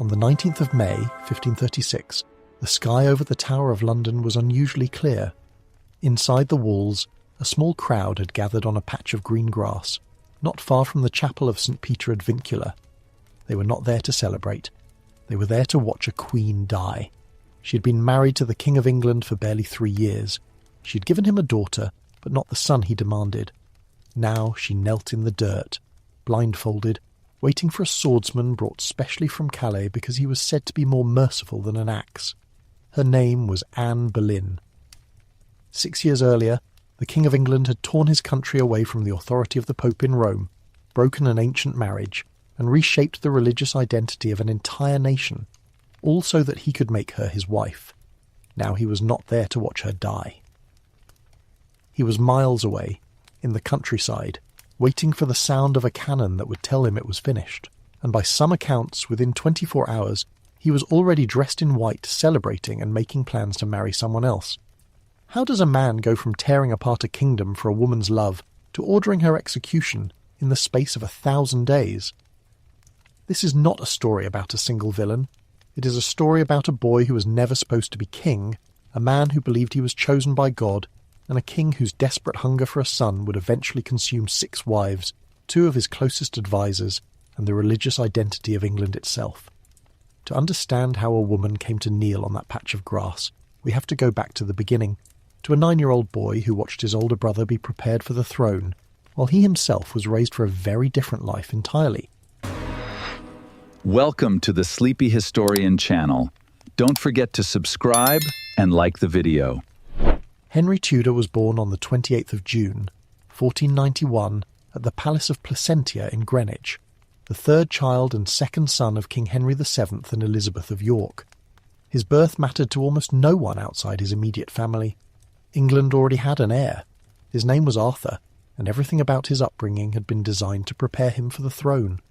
On the 19th of May, 1536, the sky over the Tower of London was unusually clear. Inside the walls, a small crowd had gathered on a patch of green grass, not far from the chapel of St. Peter ad Vincula. They were not there to celebrate. They were there to watch a queen die. She had been married to the King of England for barely 3 years. She had given him a daughter, but not the son he demanded. Now she knelt in the dirt, blindfolded, waiting for a swordsman brought specially from Calais because he was said to be more merciful than an axe. Her name was Anne Boleyn. 6 years earlier, the King of England had torn his country away from the authority of the Pope in Rome, broken an ancient marriage, and reshaped the religious identity of an entire nation, all so that he could make her his wife. Now he was not there to watch her die. He was miles away, in the countryside, waiting for the sound of a cannon that would tell him it was finished, and by some accounts, within 24 hours, he was already dressed in white, celebrating and making plans to marry someone else. How does a man go from tearing apart a kingdom for a woman's love to ordering her execution in the space of 1,000 days? This is not a story about a single villain. It is a story about a boy who was never supposed to be king, a man who believed he was chosen by God, and a king whose desperate hunger for a son would eventually consume 6 wives, 2 of his closest advisers, and the religious identity of England itself. To understand how a woman came to kneel on that patch of grass, we have to go back to the beginning, to a 9-year-old boy who watched his older brother be prepared for the throne, while he himself was raised for a very different life entirely. Welcome to the Sleepy Historian channel. Don't forget to subscribe and like the video. Henry Tudor was born on the 28th of June, 1491, at the Palace of Placentia in Greenwich, the 3rd child and 2nd son of King Henry VII and Elizabeth of York. His birth mattered to almost no one outside his immediate family. England already had an heir. His name was Arthur, and everything about his upbringing had been designed to prepare him for the throne.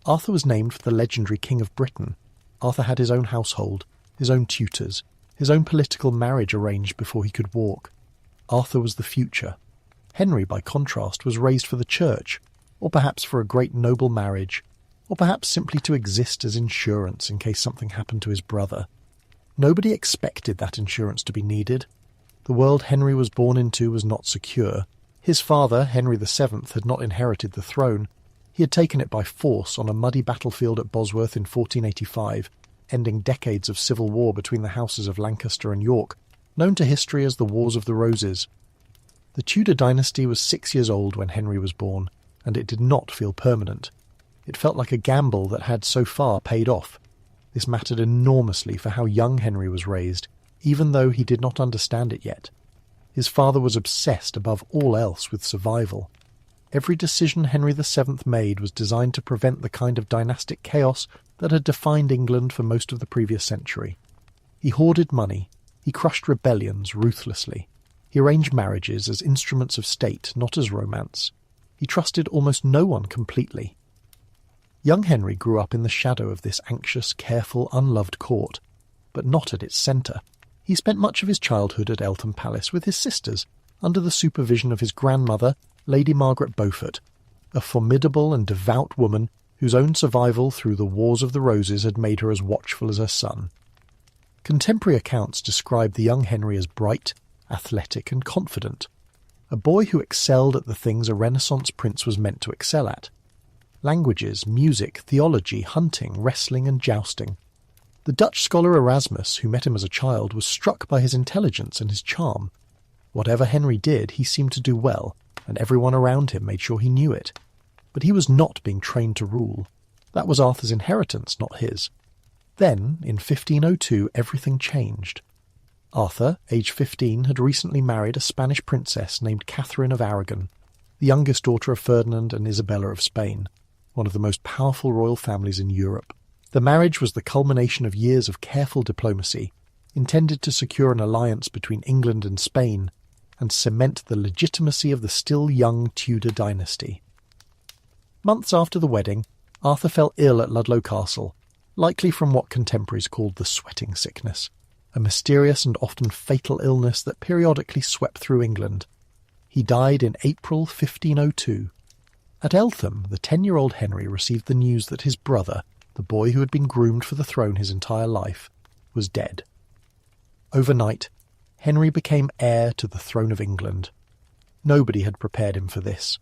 Arthur was named for the legendary King of Britain. Arthur had his own household, his own tutors, his own political marriage arranged before he could walk. Arthur was the future. Henry, by contrast, was raised for the church, or perhaps for a great noble marriage, or perhaps simply to exist as insurance in case something happened to his brother. Nobody expected that insurance to be needed. The world Henry was born into was not secure. His father, Henry VII, had not inherited the throne. He had taken it by force on a muddy battlefield at Bosworth in 1485, ending decades of civil war between the houses of Lancaster and York, known to history as the Wars of the Roses. The Tudor dynasty was 6 years old when Henry was born, and it did not feel permanent. It felt like a gamble that had so far paid off. This mattered enormously for how young Henry was raised, even though he did not understand it yet. His father was obsessed above all else with survival. Every decision Henry VII made was designed to prevent the kind of dynastic chaos that had defined England for most of the previous century. He hoarded money. He crushed rebellions ruthlessly. He arranged marriages as instruments of state, not as romance. He trusted almost no one completely. Young Henry grew up in the shadow of this anxious, careful, unloved court, but not at its centre. He spent much of his childhood at Eltham Palace with his sisters, under the supervision of his grandmother, Lady Margaret Beaufort, a formidable and devout woman whose own survival through the Wars of the Roses had made her as watchful as her son. Contemporary accounts describe the young Henry as bright, athletic and confident, a boy who excelled at the things a Renaissance prince was meant to excel at: languages, music, theology, hunting, wrestling and jousting. The Dutch scholar Erasmus, who met him as a child, was struck by his intelligence and his charm. Whatever Henry did, he seemed to do well, and everyone around him made sure he knew it. But he was not being trained to rule. That was Arthur's inheritance, not his. Then, in 1502, everything changed. Arthur, aged 15, had recently married a Spanish princess named Catherine of Aragon, the youngest daughter of Ferdinand and Isabella of Spain, one of the most powerful royal families in Europe. The marriage was the culmination of years of careful diplomacy, intended to secure an alliance between England and Spain, and cement the legitimacy of the still young Tudor dynasty. Months after the wedding, Arthur fell ill at Ludlow Castle, likely from what contemporaries called the sweating sickness, a mysterious and often fatal illness that periodically swept through England. He died in April 1502. At Eltham, the 10-year-old Henry received the news that his brother, the boy who had been groomed for the throne his entire life, was dead. Overnight, Henry became heir to the throne of England. Nobody had prepared him for this.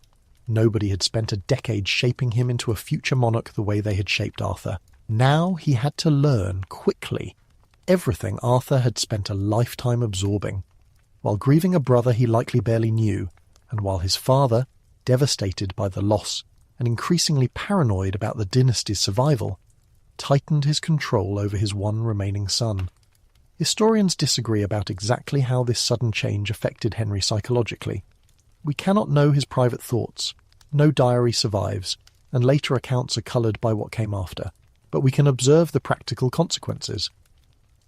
Nobody had spent a decade shaping him into a future monarch the way they had shaped Arthur. Now he had to learn, quickly, everything Arthur had spent a lifetime absorbing, while grieving a brother he likely barely knew, and while his father, devastated by the loss and increasingly paranoid about the dynasty's survival, tightened his control over his one remaining son. Historians disagree about exactly how this sudden change affected Henry psychologically. We cannot know his private thoughts. No diary survives, and later accounts are coloured by what came after. But we can observe the practical consequences.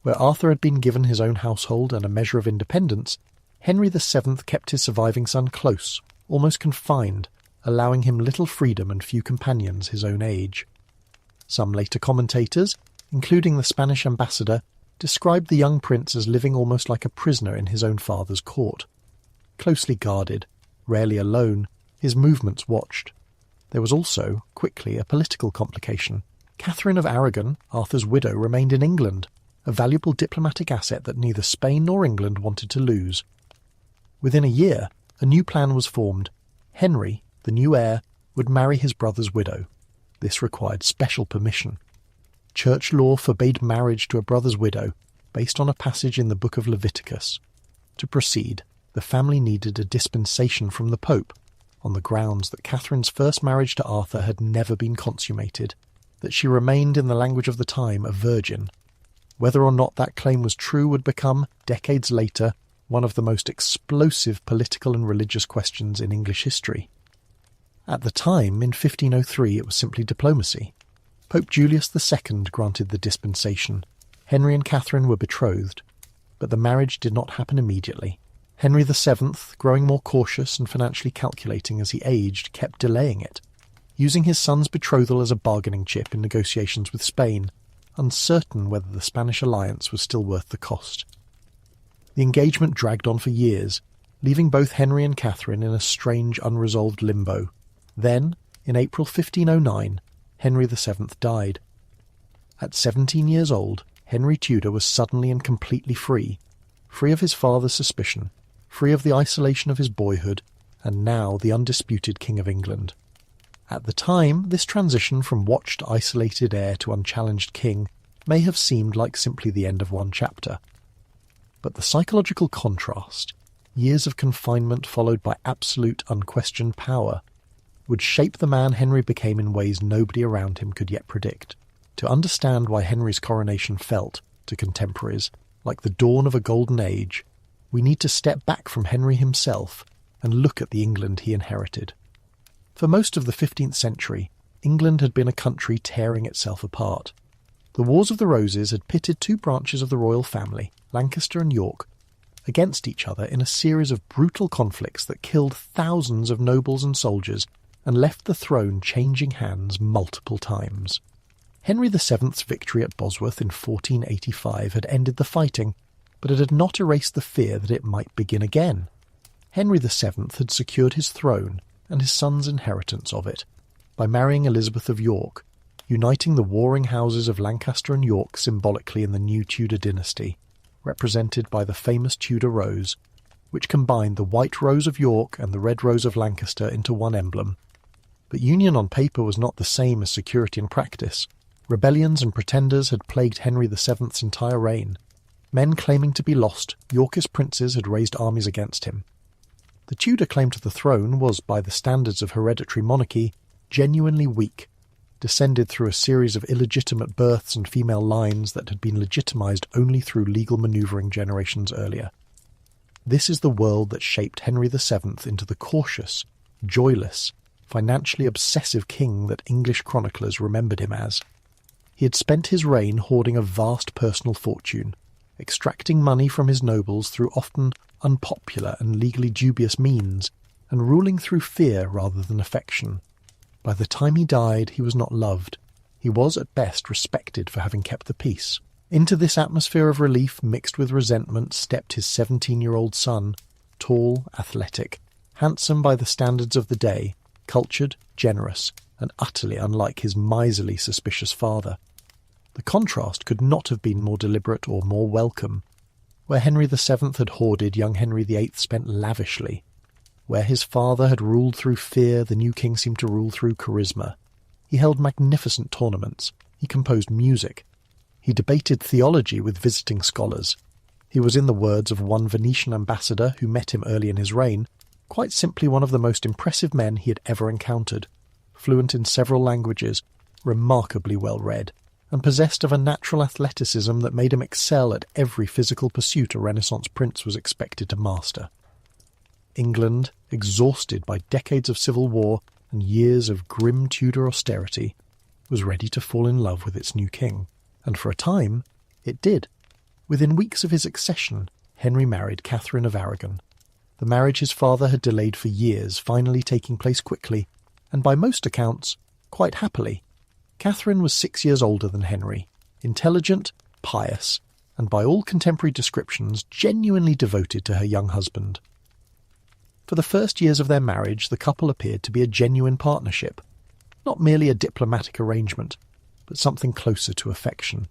Where Arthur had been given his own household and a measure of independence, Henry VII kept his surviving son close, almost confined, allowing him little freedom and few companions his own age. Some later commentators, including the Spanish ambassador, described the young prince as living almost like a prisoner in his own father's court. Closely guarded, rarely alone, his movements watched. There was also, quickly, a political complication. Catherine of Aragon, Arthur's widow, remained in England, a valuable diplomatic asset that neither Spain nor England wanted to lose. Within a year, a new plan was formed. Henry, the new heir, would marry his brother's widow. This required special permission. Church law forbade marriage to a brother's widow, based on a passage in the Book of Leviticus. To proceed, the family needed a dispensation from the Pope, on the grounds that Catherine's first marriage to Arthur had never been consummated, that she remained, in the language of the time, a virgin. Whether or not that claim was true would become, decades later, one of the most explosive political and religious questions in English history. At the time, in 1503, it was simply diplomacy. Pope Julius II granted the dispensation. Henry and Catherine were betrothed, but the marriage did not happen immediately. Henry VII, growing more cautious and financially calculating as he aged, kept delaying it, using his son's betrothal as a bargaining chip in negotiations with Spain, uncertain whether the Spanish alliance was still worth the cost. The engagement dragged on for years, leaving both Henry and Catherine in a strange unresolved limbo. Then, in April 1509, Henry VII died. At 17 years old, Henry Tudor was suddenly and completely free of his father's suspicion, free of the isolation of his boyhood, and now the undisputed King of England. At the time, this transition from watched isolated heir to unchallenged king may have seemed like simply the end of one chapter. But the psychological contrast, years of confinement followed by absolute unquestioned power, would shape the man Henry became in ways nobody around him could yet predict. To understand why Henry's coronation felt, to contemporaries, like the dawn of a golden age, we need to step back from Henry himself and look at the England he inherited. For most of the 15th century, England had been a country tearing itself apart. The Wars of the Roses had pitted two branches of the royal family, Lancaster and York, against each other in a series of brutal conflicts that killed thousands of nobles and soldiers and left the throne changing hands multiple times. Henry VII's victory at Bosworth in 1485 had ended the fighting, but it had not erased the fear that it might begin again. Henry VII had secured his throne and his son's inheritance of it by marrying Elizabeth of York, uniting the warring houses of Lancaster and York symbolically in the new Tudor dynasty, represented by the famous Tudor rose, which combined the white rose of York and the red rose of Lancaster into one emblem. But union on paper was not the same as security in practice. Rebellions and pretenders had plagued Henry VII's entire reign. Men claiming to be lost, Yorkist princes had raised armies against him. The Tudor claim to the throne was, by the standards of hereditary monarchy, genuinely weak, descended through a series of illegitimate births and female lines that had been legitimised only through legal manoeuvring generations earlier. This is the world that shaped Henry VII into the cautious, joyless, financially obsessive king that English chroniclers remembered him as. He had spent his reign hoarding a vast personal fortune, extracting money from his nobles through often unpopular and legally dubious means, and ruling through fear rather than affection. By the time he died, he was not loved. He was at best respected for having kept the peace. Into this atmosphere of relief mixed with resentment stepped his 17-year-old son, tall, athletic, handsome by the standards of the day, cultured, generous, and utterly unlike his miserly, suspicious father. The contrast could not have been more deliberate or more welcome. Where Henry VII had hoarded, young Henry VIII spent lavishly. Where his father had ruled through fear, the new king seemed to rule through charisma. He held magnificent tournaments. He composed music. He debated theology with visiting scholars. He was, in the words of one Venetian ambassador who met him early in his reign, quite simply one of the most impressive men he had ever encountered, fluent in several languages, remarkably well read, and possessed of a natural athleticism that made him excel at every physical pursuit a Renaissance prince was expected to master. England, exhausted by decades of civil war and years of grim Tudor austerity, was ready to fall in love with its new king, and for a time it did. Within weeks of his accession, Henry married Catherine of Aragon. The marriage his father had delayed for years finally taking place quickly, and by most accounts, quite happily. Catherine was 6 years older than Henry, intelligent, pious, and by all contemporary descriptions genuinely devoted to her young husband. For the first years of their marriage, the couple appeared to be a genuine partnership, not merely a diplomatic arrangement, but something closer to affection.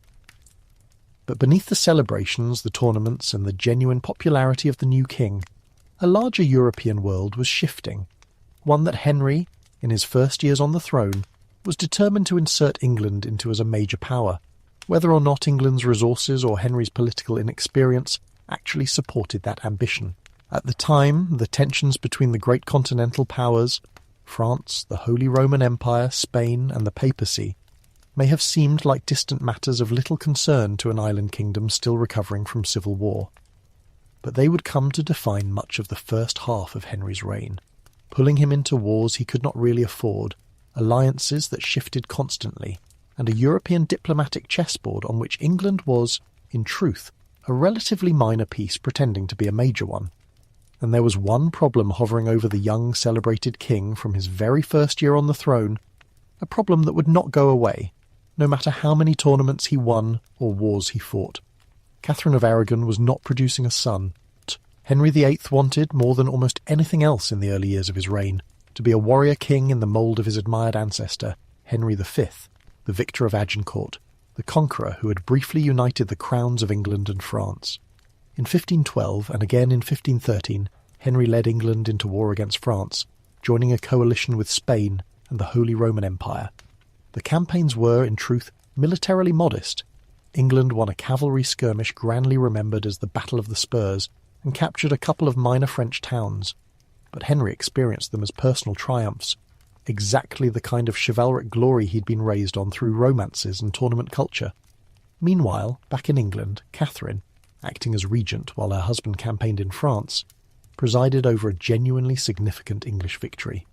But beneath the celebrations, the tournaments, and the genuine popularity of the new king, a larger European world was shifting, one that Henry, in his first years on the throne, was determined to insert England into as a major power, whether or not England's resources or Henry's political inexperience actually supported that ambition. At the time, the tensions between the great continental powers, France, the Holy Roman Empire, Spain, and the papacy, may have seemed like distant matters of little concern to an island kingdom still recovering from civil war. But they would come to define much of the first half of Henry's reign, pulling him into wars he could not really afford, alliances that shifted constantly, and a European diplomatic chessboard on which England was, in truth, a relatively minor piece pretending to be a major one. And there was one problem hovering over the young, celebrated king from his very first year on the throne, a problem that would not go away, no matter how many tournaments he won or wars he fought. Catherine of Aragon was not producing a son. Henry VIII wanted, more than almost anything else in the early years of his reign, to be a warrior king in the mould of his admired ancestor, Henry V, the victor of Agincourt, the conqueror who had briefly united the crowns of England and France. In 1512, and again in 1513, Henry led England into war against France, joining a coalition with Spain and the Holy Roman Empire. The campaigns were, in truth, militarily modest. England won a cavalry skirmish grandly remembered as the Battle of the Spurs, and captured a couple of minor French towns. But Henry experienced them as personal triumphs, exactly the kind of chivalric glory he'd been raised on through romances and tournament culture. Meanwhile, back in England, Catherine, acting as regent while her husband campaigned in France, presided over a genuinely significant English victory.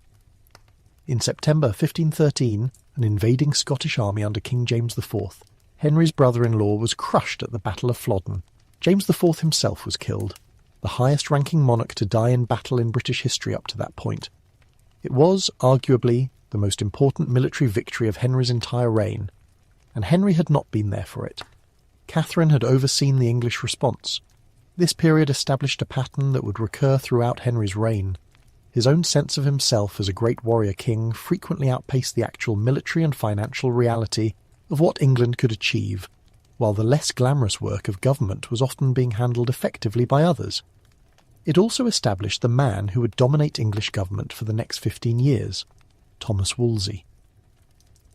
In September 1513, an invading Scottish army under King James IV, Henry's brother-in-law was crushed at the Battle of Flodden. James IV himself was killed, the highest-ranking monarch to die in battle in British history up to that point. It was, arguably, the most important military victory of Henry's entire reign, and Henry had not been there for it. Catherine had overseen the English response. This period established a pattern that would recur throughout Henry's reign. His own sense of himself as a great warrior king frequently outpaced the actual military and financial reality of what England could achieve, while the less glamorous work of government was often being handled effectively by others. It also established the man who would dominate English government for the next 15 years, Thomas Wolsey.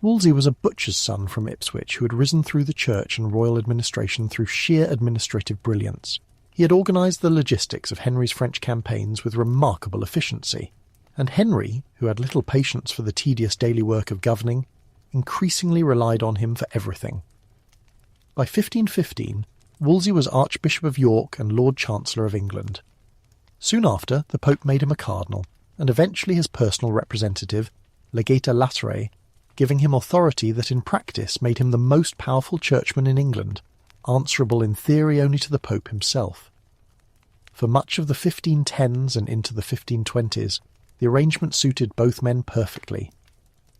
Wolsey was a butcher's son from Ipswich who had risen through the church and royal administration through sheer administrative brilliance. He had organised the logistics of Henry's French campaigns with remarkable efficiency, and Henry, who had little patience for the tedious daily work of governing, increasingly relied on him for everything. By 1515, Wolsey was Archbishop of York and Lord Chancellor of England. Soon after, the Pope made him a cardinal, and eventually his personal representative, Legata Laterae, giving him authority that in practice made him the most powerful churchman in England, answerable in theory only to the Pope himself. For much of the 1510s and into the 1520s, the arrangement suited both men perfectly.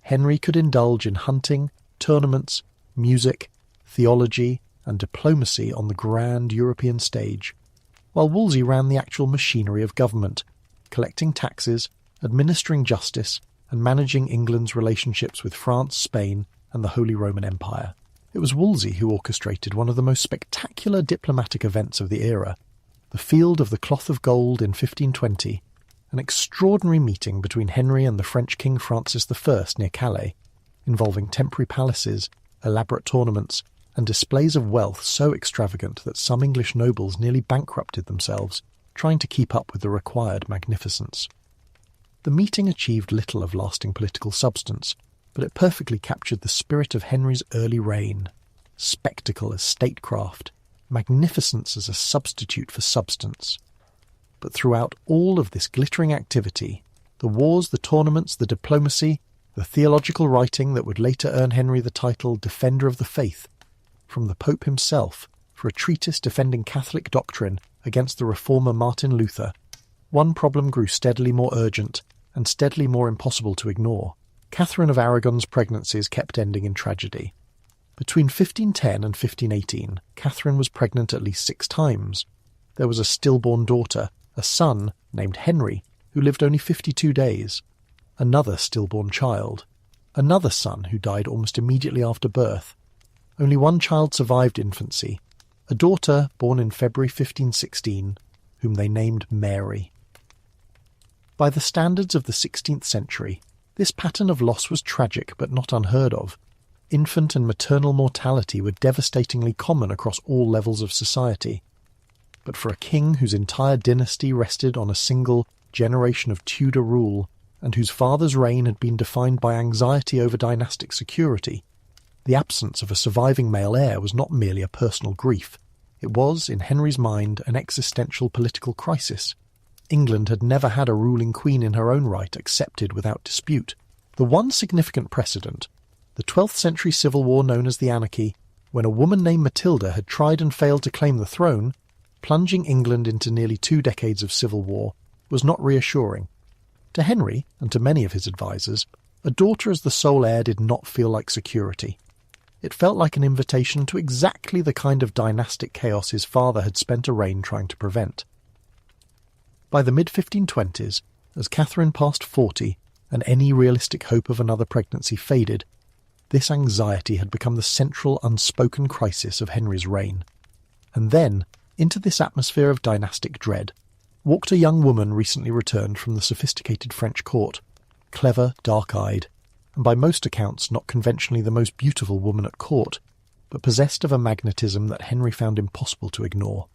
Henry could indulge in hunting, tournaments, music, theology, and diplomacy on the grand European stage, while Wolsey ran the actual machinery of government, collecting taxes, administering justice, and managing England's relationships with France, Spain, and the Holy Roman Empire. It was Wolsey who orchestrated one of the most spectacular diplomatic events of the era, the Field of the Cloth of Gold in 1520, an extraordinary meeting between Henry and the French King Francis I near Calais, involving temporary palaces, elaborate tournaments, and displays of wealth so extravagant that some English nobles nearly bankrupted themselves, trying to keep up with the required magnificence. The meeting achieved little of lasting political substance, but it perfectly captured the spirit of Henry's early reign: spectacle as statecraft, magnificence as a substitute for substance. But throughout all of this glittering activity, the wars, the tournaments, the diplomacy, the theological writing that would later earn Henry the title Defender of the Faith, from the Pope himself for a treatise defending Catholic doctrine against the reformer Martin Luther, one problem grew steadily more urgent and steadily more impossible to ignore. Catherine of Aragon's pregnancies kept ending in tragedy. Between 1510 and 1518, Catherine was pregnant at least 6 times. There was a stillborn daughter, a son named Henry, who lived only 52 days, another stillborn child, another son who died almost immediately after birth. Only one child survived infancy, a daughter born in February 1516, whom they named Mary. By the standards of the 16th century, this pattern of loss was tragic but not unheard of. Infant and maternal mortality were devastatingly common across all levels of society. But for a king whose entire dynasty rested on a single generation of Tudor rule, and whose father's reign had been defined by anxiety over dynastic security, the absence of a surviving male heir was not merely a personal grief. It was, in Henry's mind, an existential political crisis. England had never had a ruling queen in her own right accepted without dispute. The one significant precedent, the 12th century civil war known as the Anarchy, when a woman named Matilda had tried and failed to claim the throne, plunging England into nearly 2 decades of civil war, was not reassuring. To Henry, and to many of his advisers, a daughter as the sole heir did not feel like security. It felt like an invitation to exactly the kind of dynastic chaos his father had spent a reign trying to prevent. By the mid-1520s, as Catherine passed 40 and any realistic hope of another pregnancy faded, this anxiety had become the central unspoken crisis of Henry's reign. And then, into this atmosphere of dynastic dread, walked a young woman recently returned from the sophisticated French court, clever, dark-eyed, and by most accounts not conventionally the most beautiful woman at court, but possessed of a magnetism that Henry found impossible to ignore.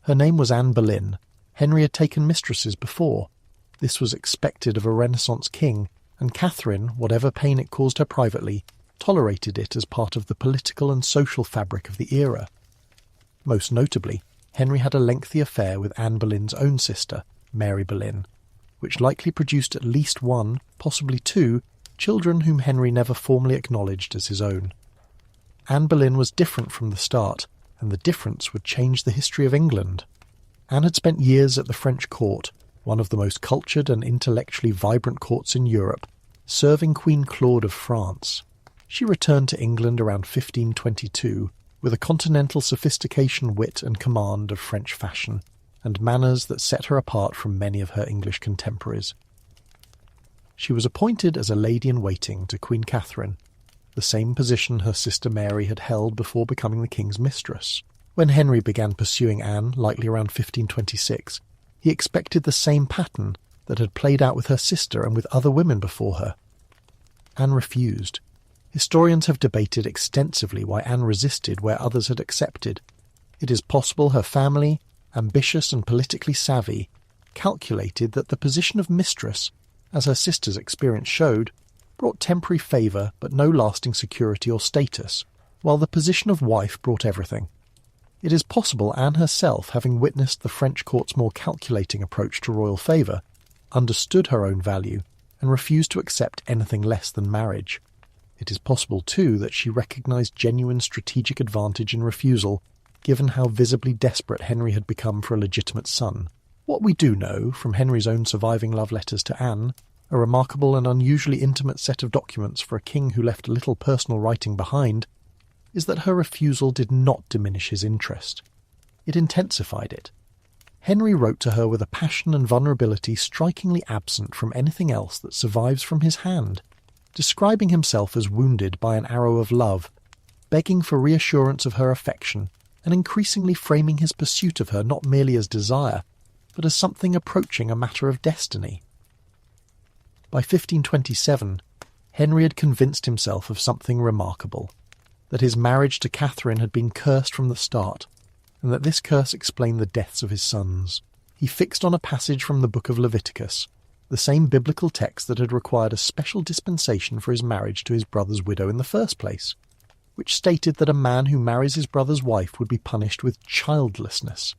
Her name was Anne Boleyn. Henry had taken mistresses before. This was expected of a Renaissance king, and Catherine, whatever pain it caused her privately, tolerated it as part of the political and social fabric of the era. Most notably, Henry had a lengthy affair with Anne Boleyn's own sister, Mary Boleyn, which likely produced at least 1, possibly 2, children whom Henry never formally acknowledged as his own. Anne Boleyn was different from the start, and the difference would change the history of England. Anne had spent years at the French court, one of the most cultured and intellectually vibrant courts in Europe, serving Queen Claude of France. She returned to England around 1522 with a continental sophistication, wit and command of French fashion, and manners that set her apart from many of her English contemporaries. She was appointed as a lady-in-waiting to Queen Catherine, the same position her sister Mary had held before becoming the king's mistress. When Henry began pursuing Anne, likely around 1526, he expected the same pattern that had played out with her sister and with other women before her. Anne refused. Historians have debated extensively why Anne resisted where others had accepted. It is possible her family, ambitious and politically savvy, calculated that the position of mistress, as her sister's experience showed, brought temporary favour but no lasting security or status, while the position of wife brought everything. It is possible Anne herself, having witnessed the French court's more calculating approach to royal favour, understood her own value and refused to accept anything less than marriage. It is possible, too, that she recognised genuine strategic advantage in refusal, given how visibly desperate Henry had become for a legitimate son. What we do know, from Henry's own surviving love letters to Anne, a remarkable and unusually intimate set of documents for a king who left little personal writing behind, is that her refusal did not diminish his interest. It intensified it. Henry wrote to her with a passion and vulnerability strikingly absent from anything else that survives from his hand, describing himself as wounded by an arrow of love, begging for reassurance of her affection, and increasingly framing his pursuit of her not merely as desire, but as something approaching a matter of destiny. By 1527, Henry had convinced himself of something remarkable, that his marriage to Catherine had been cursed from the start, and that this curse explained the deaths of his sons. He fixed on a passage from the book of Leviticus, the same biblical text that had required a special dispensation for his marriage to his brother's widow in the first place, which stated that a man who marries his brother's wife would be punished with childlessness.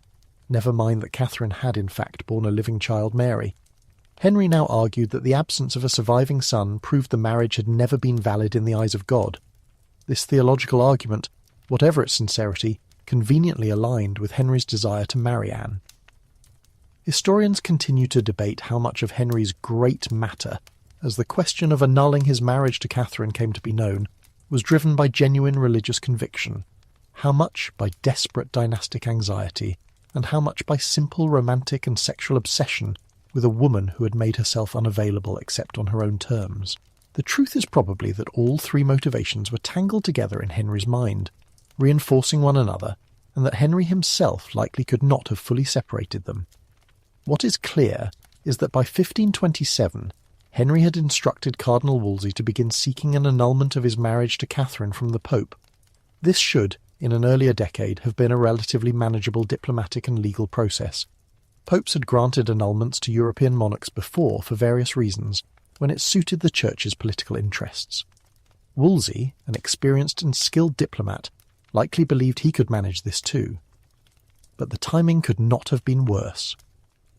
Never mind that Catherine had in fact borne a living child, Mary. Henry now argued that the absence of a surviving son proved the marriage had never been valid in the eyes of God. This theological argument, whatever its sincerity, conveniently aligned with Henry's desire to marry Anne. Historians continue to debate how much of Henry's great matter, as the question of annulling his marriage to Catherine came to be known, was driven by genuine religious conviction, how much by desperate dynastic anxiety, and how much by simple romantic and sexual obsession with a woman who had made herself unavailable except on her own terms. The truth is probably that all three motivations were tangled together in Henry's mind, reinforcing one another, and that Henry himself likely could not have fully separated them. What is clear is that by 1527, Henry had instructed Cardinal Wolsey to begin seeking an annulment of his marriage to Catherine from the Pope. This should, in an earlier decade, have been a relatively manageable diplomatic and legal process. Popes had granted annulments to European monarchs before for various reasons, when it suited the Church's political interests. Wolsey, an experienced and skilled diplomat, likely believed he could manage this too. But the timing could not have been worse.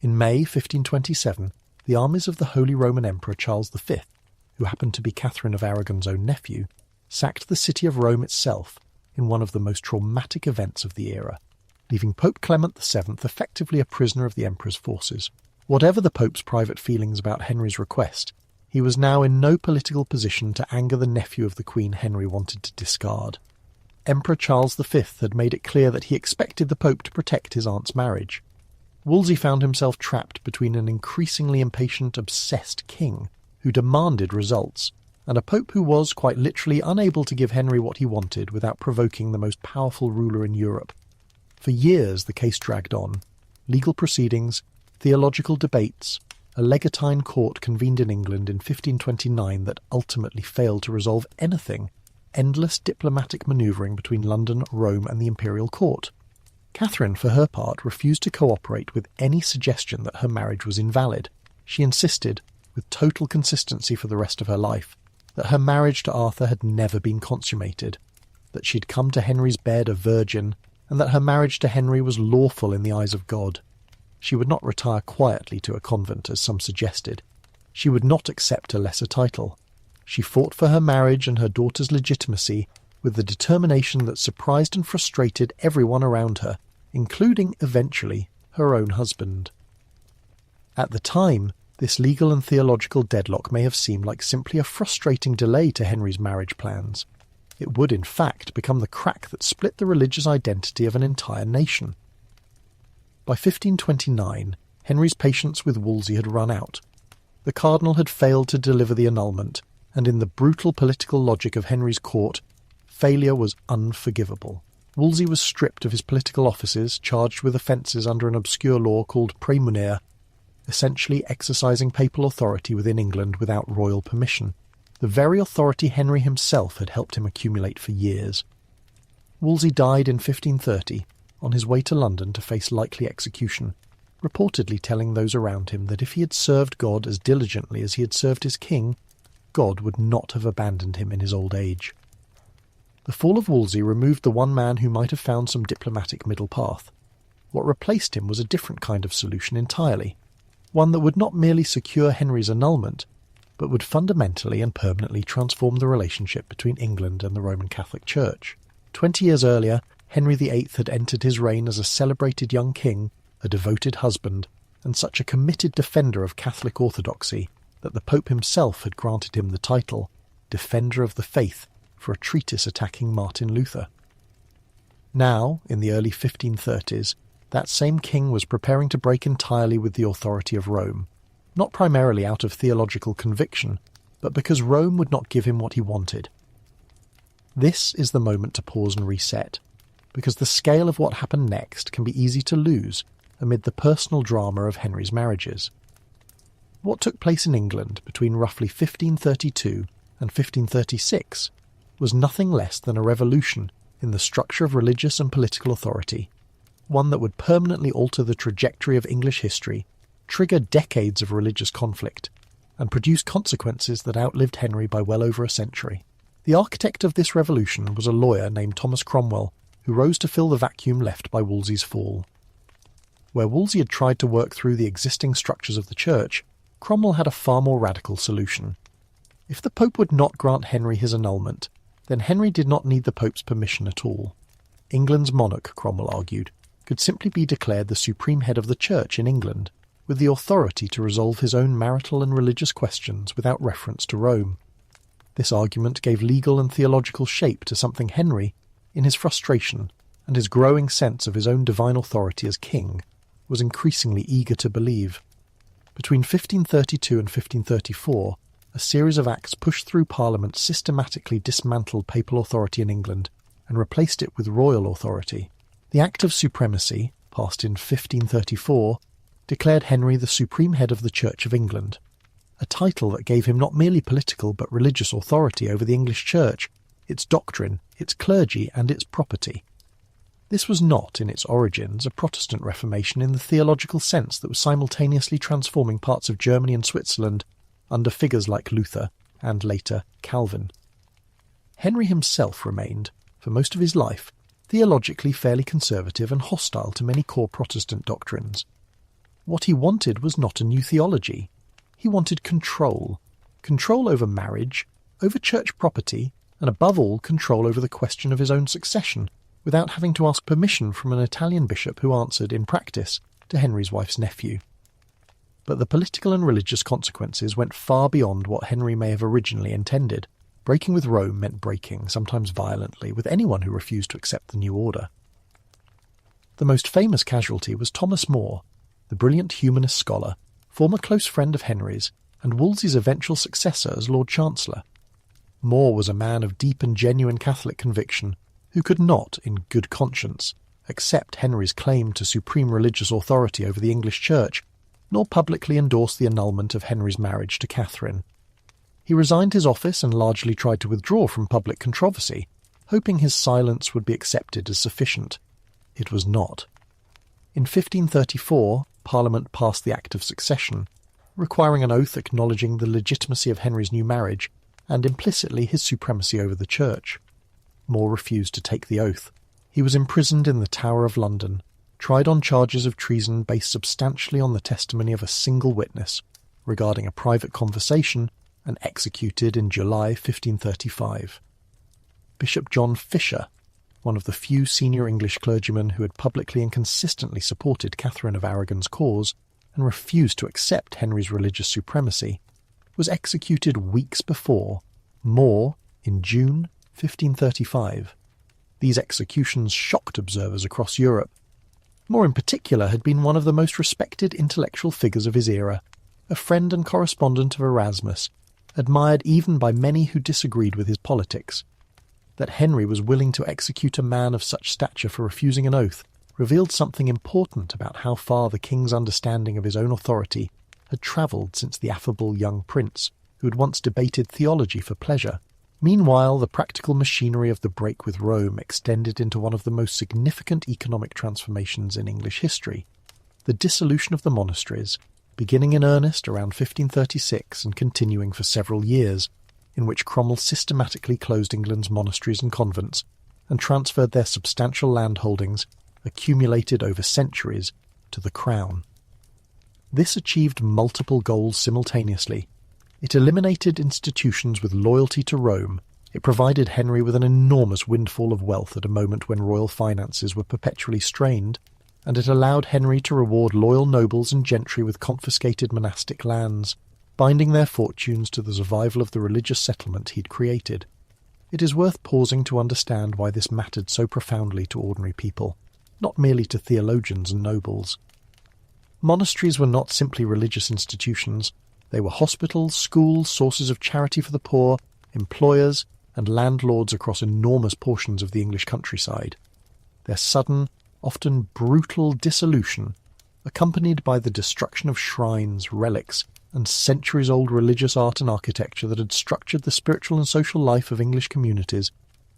In May 1527, the armies of the Holy Roman Emperor Charles V, who happened to be Catherine of Aragon's own nephew, sacked the city of Rome itself in one of the most traumatic events of the era, leaving Pope Clement VII effectively a prisoner of the Emperor's forces. Whatever the Pope's private feelings about Henry's request, he was now in no political position to anger the nephew of the Queen Henry wanted to discard. Emperor Charles V had made it clear that he expected the Pope to protect his aunt's marriage. Wolsey found himself trapped between an increasingly impatient, obsessed king who demanded results, and a Pope who was, quite literally, unable to give Henry what he wanted without provoking the most powerful ruler in Europe. For years the case dragged on. Legal proceedings, theological debates, a legatine court convened in England in 1529 that ultimately failed to resolve anything, endless diplomatic manoeuvring between London, Rome and the imperial court. Catherine, for her part, refused to cooperate with any suggestion that her marriage was invalid. She insisted, with total consistency for the rest of her life, that her marriage to Arthur had never been consummated, that she had come to Henry's bed a virgin, and that her marriage to Henry was lawful in the eyes of God. She would not retire quietly to a convent, as some suggested. She would not accept a lesser title. She fought for her marriage and her daughter's legitimacy with the determination that surprised and frustrated everyone around her, including, eventually, her own husband. At the time, this legal and theological deadlock may have seemed like simply a frustrating delay to Henry's marriage plans. It would, in fact, become the crack that split the religious identity of an entire nation. By 1529, Henry's patience with Wolsey had run out. The cardinal had failed to deliver the annulment, and in the brutal political logic of Henry's court, failure was unforgivable. Wolsey was stripped of his political offices, charged with offences under an obscure law called praemunire, essentially exercising papal authority within England without royal permission, the very authority Henry himself had helped him accumulate for years. Wolsey died in 1530, on his way to London to face likely execution, reportedly telling those around him that if he had served God as diligently as he had served his king, God would not have abandoned him in his old age. The fall of Wolsey removed the one man who might have found some diplomatic middle path. What replaced him was a different kind of solution entirely, one that would not merely secure Henry's annulment, but would fundamentally and permanently transform the relationship between England and the Roman Catholic Church. 20 years earlier, Henry VIII had entered his reign as a celebrated young king, a devoted husband, and such a committed defender of Catholic orthodoxy that the Pope himself had granted him the title, Defender of the Faith, for a treatise attacking Martin Luther. Now, in the early 1530s, that same king was preparing to break entirely with the authority of Rome, not primarily out of theological conviction, but because Rome would not give him what he wanted. This is the moment to pause and reset, because the scale of what happened next can be easy to lose amid the personal drama of Henry's marriages. What took place in England between roughly 1532 and 1536 was nothing less than a revolution in the structure of religious and political authority, one that would permanently alter the trajectory of English history, trigger decades of religious conflict, and produce consequences that outlived Henry by well over a century. The architect of this revolution was a lawyer named Thomas Cromwell, who rose to fill the vacuum left by Wolsey's fall. Where Wolsey had tried to work through the existing structures of the Church, Cromwell had a far more radical solution. If the Pope would not grant Henry his annulment, then Henry did not need the Pope's permission at all. England's monarch, Cromwell argued, could simply be declared the supreme head of the Church in England, with the authority to resolve his own marital and religious questions without reference to Rome. This argument gave legal and theological shape to something Henry, in his frustration and his growing sense of his own divine authority as king, was increasingly eager to believe. Between 1532 and 1534, a series of acts pushed through Parliament systematically dismantled papal authority in England and replaced it with royal authority. The Act of Supremacy, passed in 1534, declared Henry the supreme head of the Church of England, a title that gave him not merely political but religious authority over the English Church, its doctrine, its clergy, and its property. This was not, in its origins, a Protestant Reformation in the theological sense that was simultaneously transforming parts of Germany and Switzerland under figures like Luther and, later, Calvin. Henry himself remained, for most of his life, theologically fairly conservative and hostile to many core Protestant doctrines. What he wanted was not a new theology. He wanted control. Control over marriage, over church property, and above all control over the question of his own succession, without having to ask permission from an Italian bishop who answered, in practice, to Henry's wife's nephew. But the political and religious consequences went far beyond what Henry may have originally intended. Breaking with Rome meant breaking, sometimes violently, with anyone who refused to accept the new order. The most famous casualty was Thomas More, the brilliant humanist scholar, former close friend of Henry's, and Wolsey's eventual successor as Lord Chancellor. More was a man of deep and genuine Catholic conviction, who could not, in good conscience, accept Henry's claim to supreme religious authority over the English Church, nor publicly endorse the annulment of Henry's marriage to Catherine. He resigned his office and largely tried to withdraw from public controversy, hoping his silence would be accepted as sufficient. It was not. In 1534, Parliament passed the Act of Succession, requiring an oath acknowledging the legitimacy of Henry's new marriage and implicitly his supremacy over the Church. More refused to take the oath. He was imprisoned in the Tower of London, tried on charges of treason based substantially on the testimony of a single witness regarding a private conversation, and executed in July 1535. Bishop John Fisher, one of the few senior English clergymen who had publicly and consistently supported Catherine of Aragon's cause and refused to accept Henry's religious supremacy, was executed weeks before, More, in June 1535. These executions shocked observers across Europe. More in particular had been one of the most respected intellectual figures of his era, a friend and correspondent of Erasmus, admired even by many who disagreed with his politics. That Henry was willing to execute a man of such stature for refusing an oath revealed something important about how far the king's understanding of his own authority had travelled since the affable young prince, who had once debated theology for pleasure. Meanwhile, the practical machinery of the break with Rome extended into one of the most significant economic transformations in English history, the dissolution of the monasteries, beginning in earnest around 1536 and continuing for several years, in which Cromwell systematically closed England's monasteries and convents and transferred their substantial land holdings, accumulated over centuries, to the Crown. This achieved multiple goals simultaneously. It eliminated institutions with loyalty to Rome. It provided Henry with an enormous windfall of wealth at a moment when royal finances were perpetually strained, and it allowed Henry to reward loyal nobles and gentry with confiscated monastic lands, binding their fortunes to the survival of the religious settlement he'd created. It is worth pausing to understand why this mattered so profoundly to ordinary people. not merely to theologians and nobles. Monasteries were not simply religious institutions. They were hospitals, schools, sources of charity for the poor, employers, and landlords across enormous portions of the English countryside. Their sudden, often brutal dissolution, accompanied by the destruction of shrines, relics, and centuries-old religious art and architecture that had structured the spiritual and social life of English communities,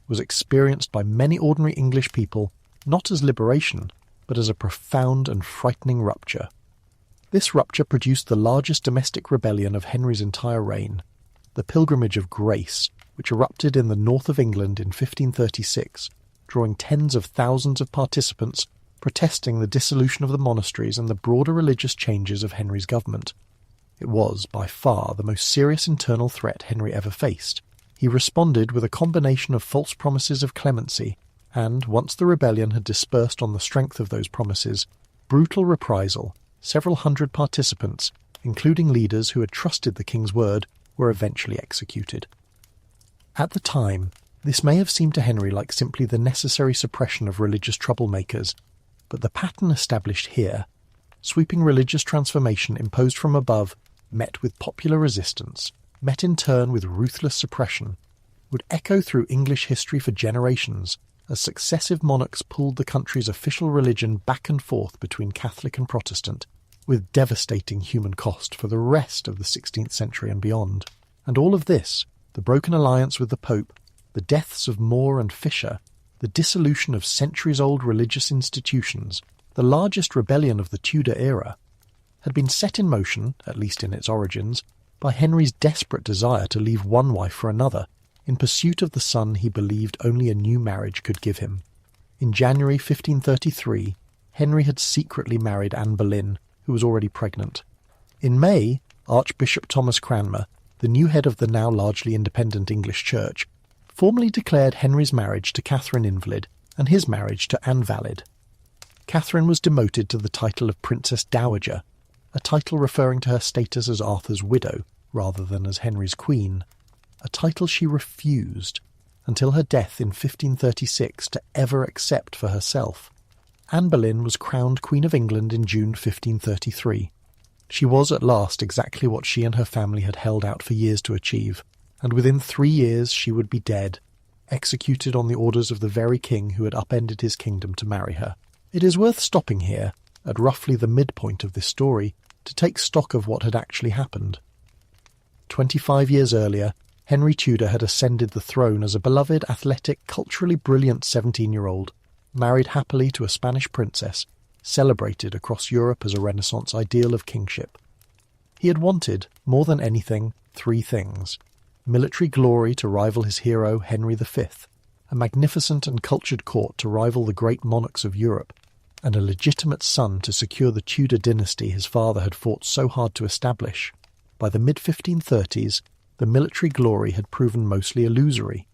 was experienced by many ordinary English people not as liberation, but as a profound and frightening rupture. This rupture produced the largest domestic rebellion of Henry's entire reign, the Pilgrimage of Grace, which erupted in the north of England in 1536, drawing tens of thousands of participants protesting the dissolution of the monasteries and the broader religious changes of Henry's government. It was, by far, the most serious internal threat Henry ever faced. He responded with a combination of false promises of clemency and, once the rebellion had dispersed on the strength of those promises, brutal reprisal. Several hundred participants, including leaders who had trusted the king's word, were eventually executed. At the time, this may have seemed to Henry like simply the necessary suppression of religious troublemakers, but the pattern established here, sweeping religious transformation imposed from above, met with popular resistance, met in turn with ruthless suppression, would echo through English history for generations as successive monarchs pulled the country's official religion back and forth between Catholic and Protestant, with devastating human cost for the rest of the 16th century and beyond. And all of this, the broken alliance with the Pope, the deaths of More and Fisher, the dissolution of centuries-old religious institutions, the largest rebellion of the Tudor era, had been set in motion, at least in its origins, by Henry's desperate desire to leave one wife for another, in pursuit of the son he believed only a new marriage could give him. In January 1533, Henry had secretly married Anne Boleyn, who was already pregnant. In May, Archbishop Thomas Cranmer, the new head of the now largely independent English Church, formally declared Henry's marriage to Catherine invalid and his marriage to Anne valid. Catherine was demoted to the title of Princess Dowager, a title referring to her status as Arthur's widow rather than as Henry's queen, a title she refused until her death in 1536 to ever accept for herself. Anne Boleyn was crowned Queen of England in June 1533. She was at last exactly what she and her family had held out for years to achieve, and within 3 years she would be dead, executed on the orders of the very king who had upended his kingdom to marry her. It is worth stopping here, at roughly the midpoint of this story, to take stock of what had actually happened. 25 years earlier, Henry Tudor had ascended the throne as a beloved, athletic, culturally brilliant 17-year-old, married happily to a Spanish princess, celebrated across Europe as a Renaissance ideal of kingship. He had wanted, more than anything, 3 things: military glory to rival his hero Henry V, a magnificent and cultured court to rival the great monarchs of Europe, and a legitimate son to secure the Tudor dynasty his father had fought so hard to establish. By the mid-1530s, the military glory had proven mostly illusory.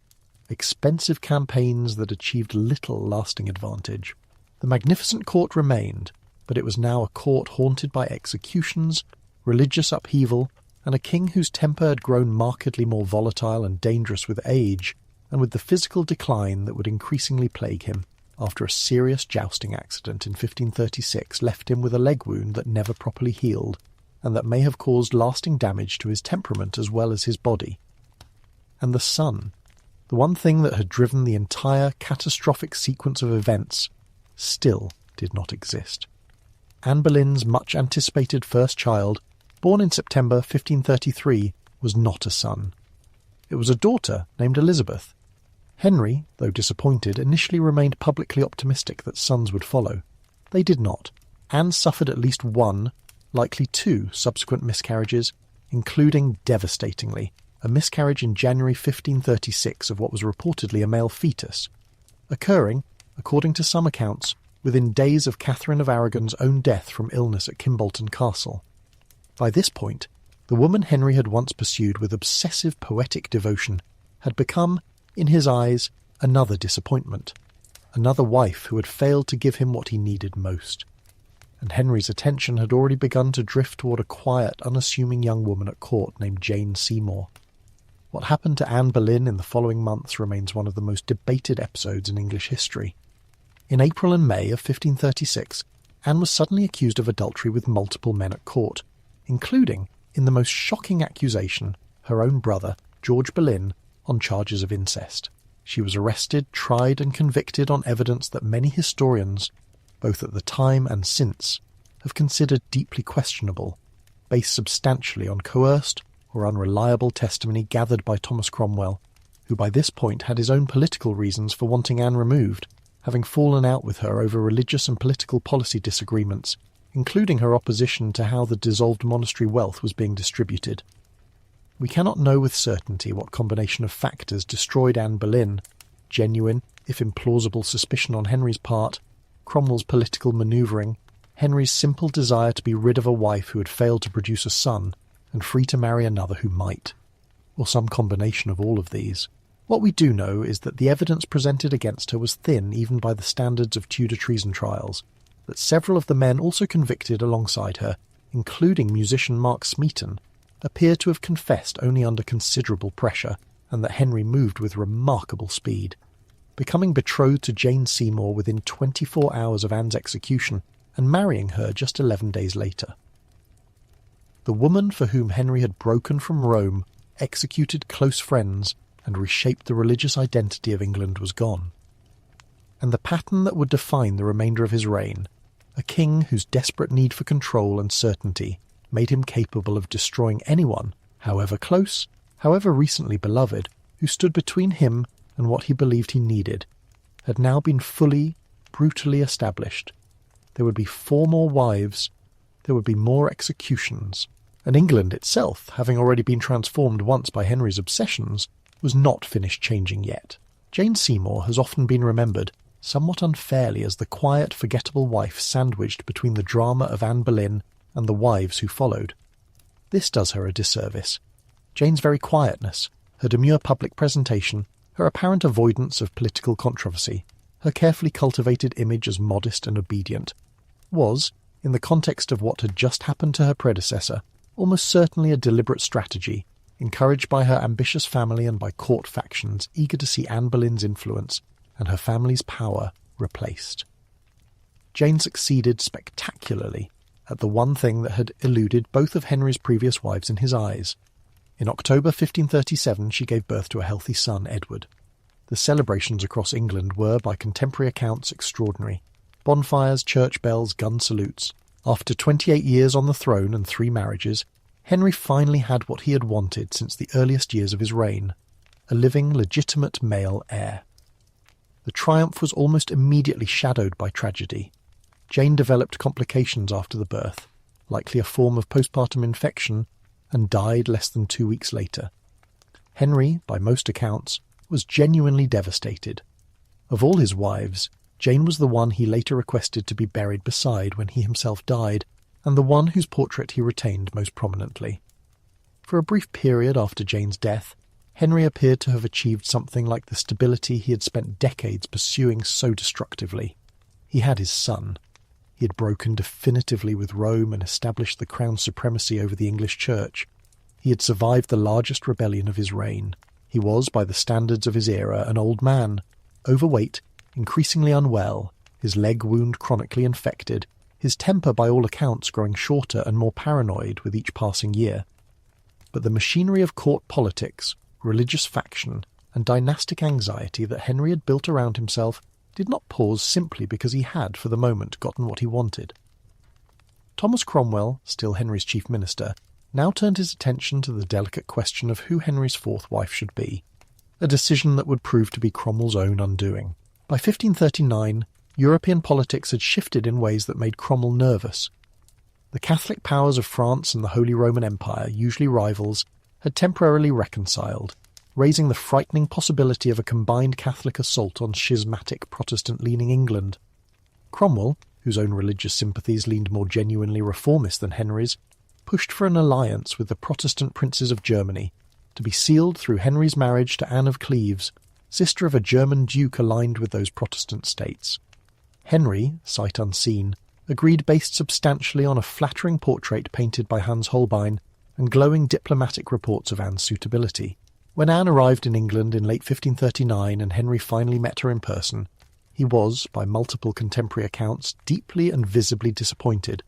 Expensive campaigns that achieved little lasting advantage. The magnificent court remained, but it was now a court haunted by executions, religious upheaval, and a king whose temper had grown markedly more volatile and dangerous with age, and with the physical decline that would increasingly plague him, after a serious jousting accident in 1536 left him with a leg wound that never properly healed, and that may have caused lasting damage to his temperament as well as his body. And the son, the one thing that had driven the entire catastrophic sequence of events, still did not exist. Anne Boleyn's much-anticipated first child, born in September 1533, was not a son. It was a daughter named Elizabeth. Henry, though disappointed, initially remained publicly optimistic that sons would follow. They did not. Anne suffered at least 1, likely 2, subsequent miscarriages, including, devastatingly, a miscarriage in January 1536 of what was reportedly a male fetus, occurring, according to some accounts, within days of Catherine of Aragon's own death from illness at Kimbolton Castle. By this point, the woman Henry had once pursued with obsessive poetic devotion had become, in his eyes, another disappointment, another wife who had failed to give him what he needed most. And Henry's attention had already begun to drift toward a quiet, unassuming young woman at court named Jane Seymour. What happened to Anne Boleyn in the following months remains one of the most debated episodes in English history. In April and May of 1536, Anne was suddenly accused of adultery with multiple men at court, including, in the most shocking accusation, her own brother, George Boleyn, on charges of incest. She was arrested, tried and convicted on evidence that many historians, both at the time and since, have considered deeply questionable, based substantially on coerced or unreliable testimony gathered by Thomas Cromwell, who by this point had his own political reasons for wanting Anne removed, having fallen out with her over religious and political policy disagreements, including her opposition to how the dissolved monastery wealth was being distributed. We cannot know with certainty what combination of factors destroyed Anne Boleyn: genuine, if implausible, suspicion on Henry's part, Cromwell's political manoeuvring, Henry's simple desire to be rid of a wife who had failed to produce a son and free to marry another who might, or some combination of all of these. What we do know is that the evidence presented against her was thin even by the standards of Tudor treason trials, that several of the men also convicted alongside her, including musician Mark Smeaton, appear to have confessed only under considerable pressure, and that Henry moved with remarkable speed, becoming betrothed to Jane Seymour within 24 hours of Anne's execution and marrying her just 11 days later. The woman for whom Henry had broken from Rome, executed close friends, and reshaped the religious identity of England was gone. And the pattern that would define the remainder of his reign, a king whose desperate need for control and certainty made him capable of destroying anyone, however close, however recently beloved, who stood between him and what he believed he needed, had now been fully, brutally established. There would be 4 more wives, there would be more executions, and England itself, having already been transformed once by Henry's obsessions, was not finished changing yet. Jane Seymour has often been remembered, somewhat unfairly, as the quiet, forgettable wife sandwiched between the drama of Anne Boleyn and the wives who followed. This does her a disservice. Jane's very quietness, her demure public presentation, her apparent avoidance of political controversy, her carefully cultivated image as modest and obedient, was, in the context of what had just happened to her predecessor, almost certainly a deliberate strategy, encouraged by her ambitious family and by court factions eager to see Anne Boleyn's influence and her family's power replaced. Jane succeeded spectacularly at the one thing that had eluded both of Henry's previous wives in his eyes. In October 1537 she gave birth to a healthy son, Edward. The celebrations across England were, by contemporary accounts, extraordinary. Bonfires, church bells, gun salutes. After 28 years on the throne and 3 marriages, Henry finally had what he had wanted since the earliest years of his reign: a living, legitimate male heir. The triumph was almost immediately shadowed by tragedy. Jane developed complications after the birth, likely a form of postpartum infection, and died less than 2 weeks later. Henry, by most accounts, was genuinely devastated. Of all his wives, Jane was the one he later requested to be buried beside when he himself died, and the one whose portrait he retained most prominently. For a brief period after Jane's death, Henry appeared to have achieved something like the stability he had spent decades pursuing so destructively. He had his son. He had broken definitively with Rome and established the crown's supremacy over the English Church. He had survived the largest rebellion of his reign. He was, by the standards of his era, an old man, overweight, increasingly unwell, his leg wound chronically infected, his temper by all accounts growing shorter and more paranoid with each passing year. But the machinery of court politics, religious faction, and dynastic anxiety that Henry had built around himself did not pause simply because he had, for the moment, gotten what he wanted. Thomas Cromwell, still Henry's chief minister, now turned his attention to the delicate question of who Henry's 4th wife should be, a decision that would prove to be Cromwell's own undoing. By 1539, European politics had shifted in ways that made Cromwell nervous. The Catholic powers of France and the Holy Roman Empire, usually rivals, had temporarily reconciled, raising the frightening possibility of a combined Catholic assault on schismatic Protestant-leaning England. Cromwell, whose own religious sympathies leaned more genuinely reformist than Henry's, pushed for an alliance with the Protestant princes of Germany, to be sealed through Henry's marriage to Anne of Cleves, sister of a German duke aligned with those Protestant states. Henry, sight unseen, agreed based substantially on a flattering portrait painted by Hans Holbein and glowing diplomatic reports of Anne's suitability. When Anne arrived in England in late 1539 and Henry finally met her in person, he he was, by multiple contemporary accounts, deeply and visibly disappointed,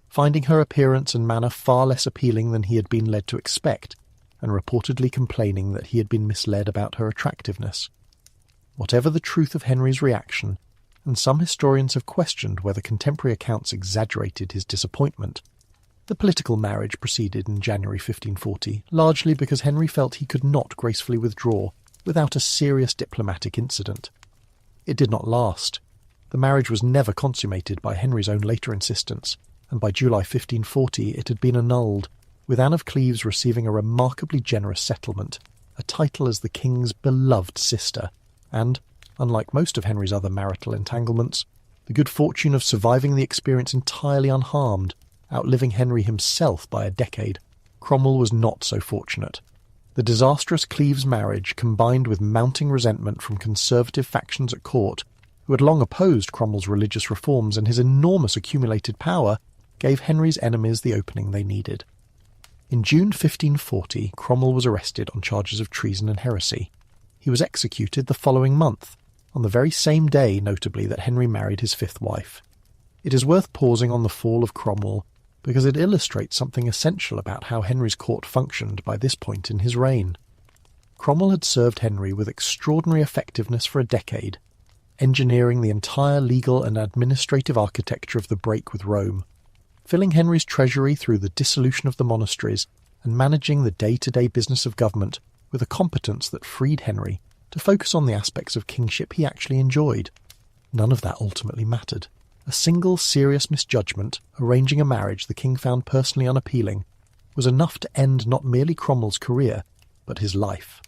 finding her appearance and manner far less appealing than he had been led to expect, and reportedly complaining that he had been misled about her attractiveness. Whatever the truth of Henry's reaction, and some historians have questioned whether contemporary accounts exaggerated his disappointment, the political marriage proceeded in January 1540, largely because Henry felt he could not gracefully withdraw without a serious diplomatic incident. It did not last. The marriage was never consummated by Henry's own later insistence, and by July 1540 it had been annulled, with Anne of Cleves receiving a remarkably generous settlement, a title as the king's beloved sister, and, unlike most of Henry's other marital entanglements, the good fortune of surviving the experience entirely unharmed, outliving Henry himself by a decade. Cromwell was not so fortunate. The disastrous Cleves marriage, combined with mounting resentment from conservative factions at court, who had long opposed Cromwell's religious reforms, and his enormous accumulated power, gave Henry's enemies the opening they needed. In June 1540, Cromwell was arrested on charges of treason and heresy. He was executed the following month, on the very same day, notably, that Henry married his fifth wife. It is worth pausing on the fall of Cromwell, because it illustrates something essential about how Henry's court functioned by this point in his reign. Cromwell had served Henry with extraordinary effectiveness for a decade, engineering the entire legal and administrative architecture of the break with Rome, filling Henry's treasury through the dissolution of the monasteries, and managing the day-to-day business of government with a competence that freed Henry to focus on the aspects of kingship he actually enjoyed. None of that ultimately mattered. A single serious misjudgment, arranging a marriage the king found personally unappealing, was enough to end not merely Cromwell's career, but his life.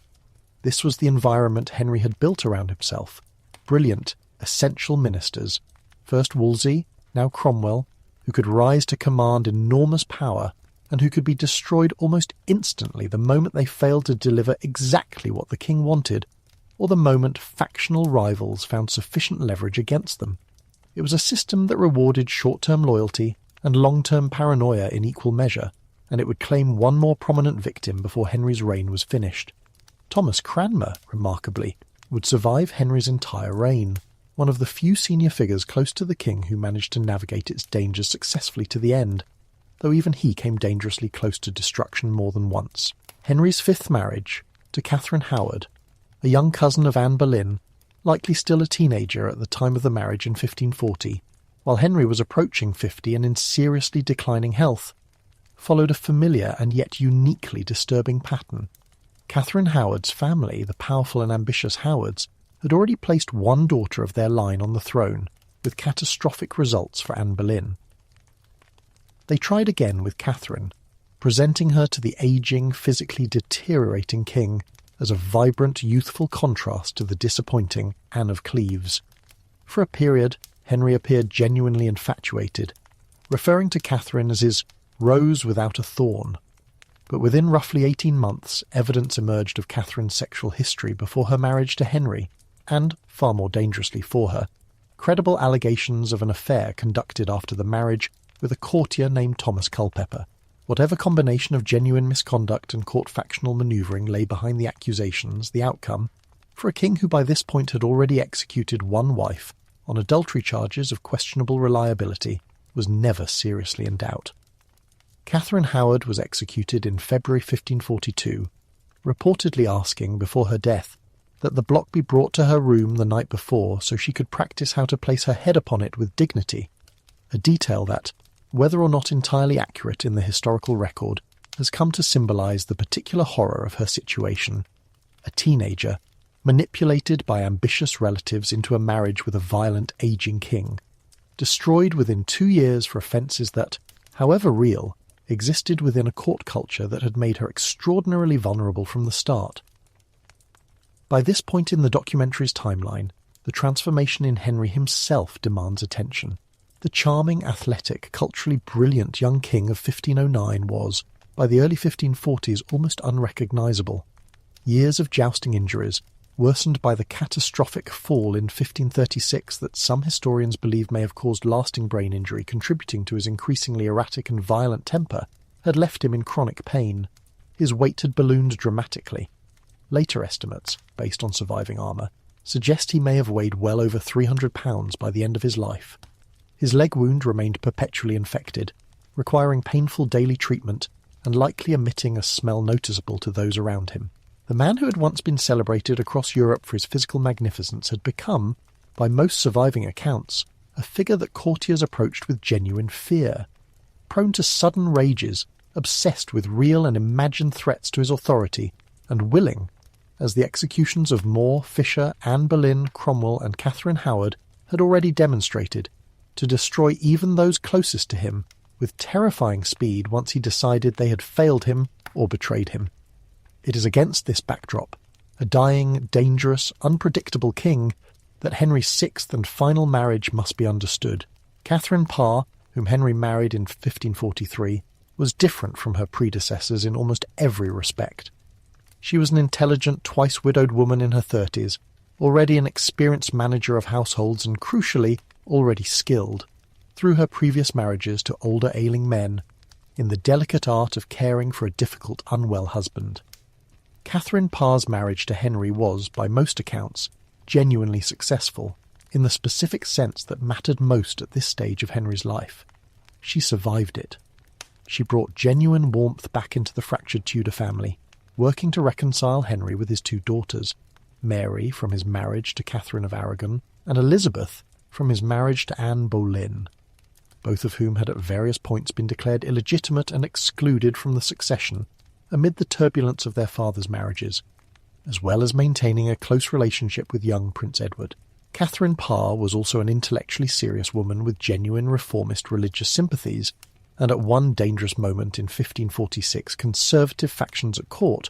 This was the environment Henry had built around himself. Brilliant, essential ministers, first Wolsey, now Cromwell, who could rise to command enormous power and who could be destroyed almost instantly the moment they failed to deliver exactly what the king wanted, or the moment factional rivals found sufficient leverage against them. It was a system that rewarded short-term loyalty and long-term paranoia in equal measure, and it would claim one more prominent victim before Henry's reign was finished. Thomas Cranmer, remarkably, would survive Henry's entire reign, one of the few senior figures close to the king who managed to navigate its dangers successfully to the end, though even he came dangerously close to destruction more than once. Henry's fifth marriage, to Catherine Howard, a young cousin of Anne Boleyn, likely still a teenager at the time of the marriage in 1540, while Henry was approaching 50 and in seriously declining health, followed a familiar and yet uniquely disturbing pattern. Catherine Howard's family, the powerful and ambitious Howards, had already placed one daughter of their line on the throne, with catastrophic results for Anne Boleyn. They tried again with Catherine, presenting her to the ageing, physically deteriorating king as a vibrant, youthful contrast to the disappointing Anne of Cleves. For a period, Henry appeared genuinely infatuated, referring to Catherine as his rose without a thorn. But within roughly 18 months, evidence emerged of Catherine's sexual history before her marriage to Henry, and, far more dangerously for her, credible allegations of an affair conducted after the marriage with a courtier named Thomas Culpeper. Whatever combination of genuine misconduct and court factional manoeuvring lay behind the accusations, the outcome, for a king who by this point had already executed one wife on adultery charges of questionable reliability, was never seriously in doubt. Catherine Howard was executed in February 1542, reportedly asking, before her death, that the block be brought to her room the night before so she could practice how to place her head upon it with dignity, a detail that, whether or not entirely accurate in the historical record, has come to symbolize the particular horror of her situation. A teenager, manipulated by ambitious relatives into a marriage with a violent, aging king, destroyed within 2 years for offences that, however real, existed within a court culture that had made her extraordinarily vulnerable from the start. By this point in the documentary's timeline, the transformation in Henry himself demands attention. The charming, athletic, culturally brilliant young king of 1509 was, by the early 1540s, almost unrecognisable. Years of jousting injuries, worsened by the catastrophic fall in 1536 that some historians believe may have caused lasting brain injury contributing to his increasingly erratic and violent temper, had left him in chronic pain. His weight had ballooned dramatically. Later estimates, based on surviving armour, suggest he may have weighed well over 300 pounds by the end of his life. His leg wound remained perpetually infected, requiring painful daily treatment and likely emitting a smell noticeable to those around him. The man who had once been celebrated across Europe for his physical magnificence had become, by most surviving accounts, a figure that courtiers approached with genuine fear. Prone to sudden rages, obsessed with real and imagined threats to his authority, and willing, as the executions of More, Fisher, Anne Boleyn, Cromwell and Catherine Howard had already demonstrated, to destroy even those closest to him with terrifying speed once he decided they had failed him or betrayed him. It is against this backdrop, a dying, dangerous, unpredictable king, that Henry's sixth and final marriage must be understood. Catherine Parr, whom Henry married in 1543, was different from her predecessors in almost every respect. She was an intelligent, twice-widowed woman in her 30s, already an experienced manager of households and, crucially, already skilled, through her previous marriages to older ailing men, in the delicate art of caring for a difficult, unwell husband. Catherine Parr's marriage to Henry was, by most accounts, genuinely successful, in the specific sense that mattered most at this stage of Henry's life. She survived it. She brought genuine warmth back into the fractured Tudor family, working to reconcile Henry with his two daughters, Mary from his marriage to Catherine of Aragon, and Elizabeth from his marriage to Anne Boleyn, both of whom had at various points been declared illegitimate and excluded from the succession amid the turbulence of their fathers' marriages, as well as maintaining a close relationship with young Prince Edward. Catherine Parr was also an intellectually serious woman with genuine reformist religious sympathies, and at one dangerous moment in 1546 conservative factions at court,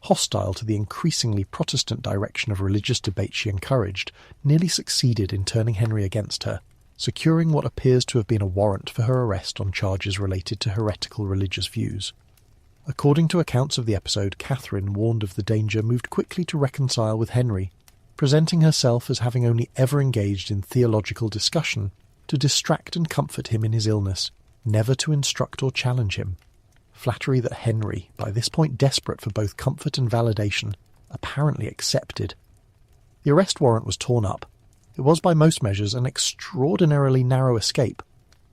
hostile to the increasingly Protestant direction of religious debate she encouraged, nearly succeeded in turning Henry against her, securing what appears to have been a warrant for her arrest on charges related to heretical religious views. According to accounts of the episode, Catherine, warned of the danger, moved quickly to reconcile with Henry, presenting herself as having only ever engaged in theological discussion to distract and comfort him in his illness, never to instruct or challenge him. Flattery that Henry, by this point desperate for both comfort and validation, apparently accepted. The arrest warrant was torn up. It was by most measures an extraordinarily narrow escape,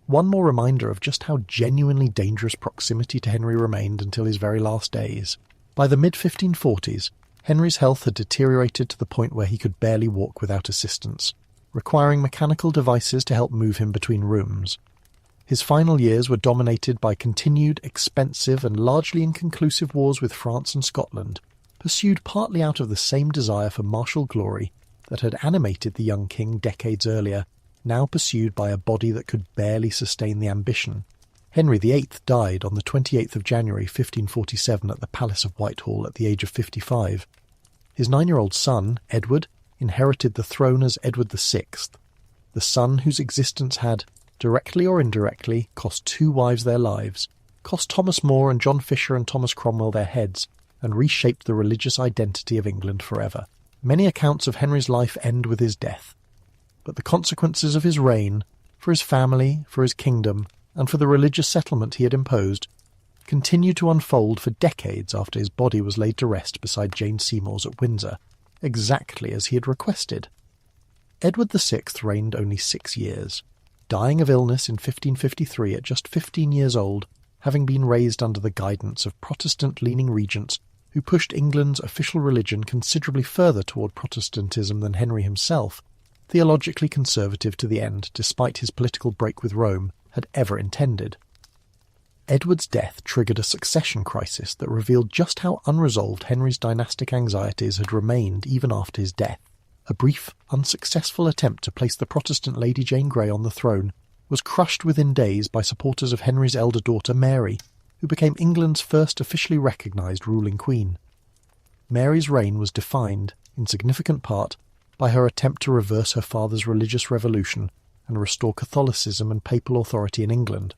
one more reminder of just how genuinely dangerous proximity to Henry remained until his very last days. By the mid-1540s, Henry's health had deteriorated to the point where he could barely walk without assistance, requiring mechanical devices to help move him between rooms. His final years were dominated by continued, expensive and largely inconclusive wars with France and Scotland, pursued partly out of the same desire for martial glory that had animated the young king decades earlier, now pursued by a body that could barely sustain the ambition. Henry VIII died on the 28th of January 1547 at the Palace of Whitehall at the age of 55. His 9-year-old son, Edward, inherited the throne as Edward VI, the son whose existence had, directly or indirectly, cost 2 wives their lives, cost Thomas More and John Fisher and Thomas Cromwell their heads, and reshaped the religious identity of England forever. Many accounts of Henry's life end with his death, but the consequences of his reign, for his family, for his kingdom, and for the religious settlement he had imposed, continued to unfold for decades after his body was laid to rest beside Jane Seymour's at Windsor, exactly as he had requested. Edward VI reigned only 6 years, dying of illness in 1553 at just 15 years old, having been raised under the guidance of Protestant-leaning regents who pushed England's official religion considerably further toward Protestantism than Henry himself, theologically conservative to the end, despite his political break with Rome, had ever intended. Edward's death triggered a succession crisis that revealed just how unresolved Henry's dynastic anxieties had remained even after his death. A brief, unsuccessful attempt to place the Protestant Lady Jane Grey on the throne was crushed within days by supporters of Henry's elder daughter Mary, who became England's first officially recognised ruling queen. Mary's reign was defined, in significant part, by her attempt to reverse her father's religious revolution and restore Catholicism and papal authority in England,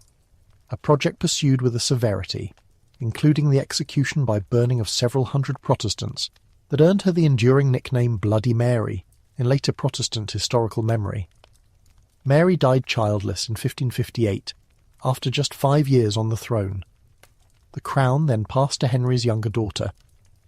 a project pursued with a severity, including the execution by burning of several hundred Protestants, that earned her the enduring nickname Bloody Mary in later Protestant historical memory. Mary died childless in 1558, after just 5 years on the throne. The crown then passed to Henry's younger daughter,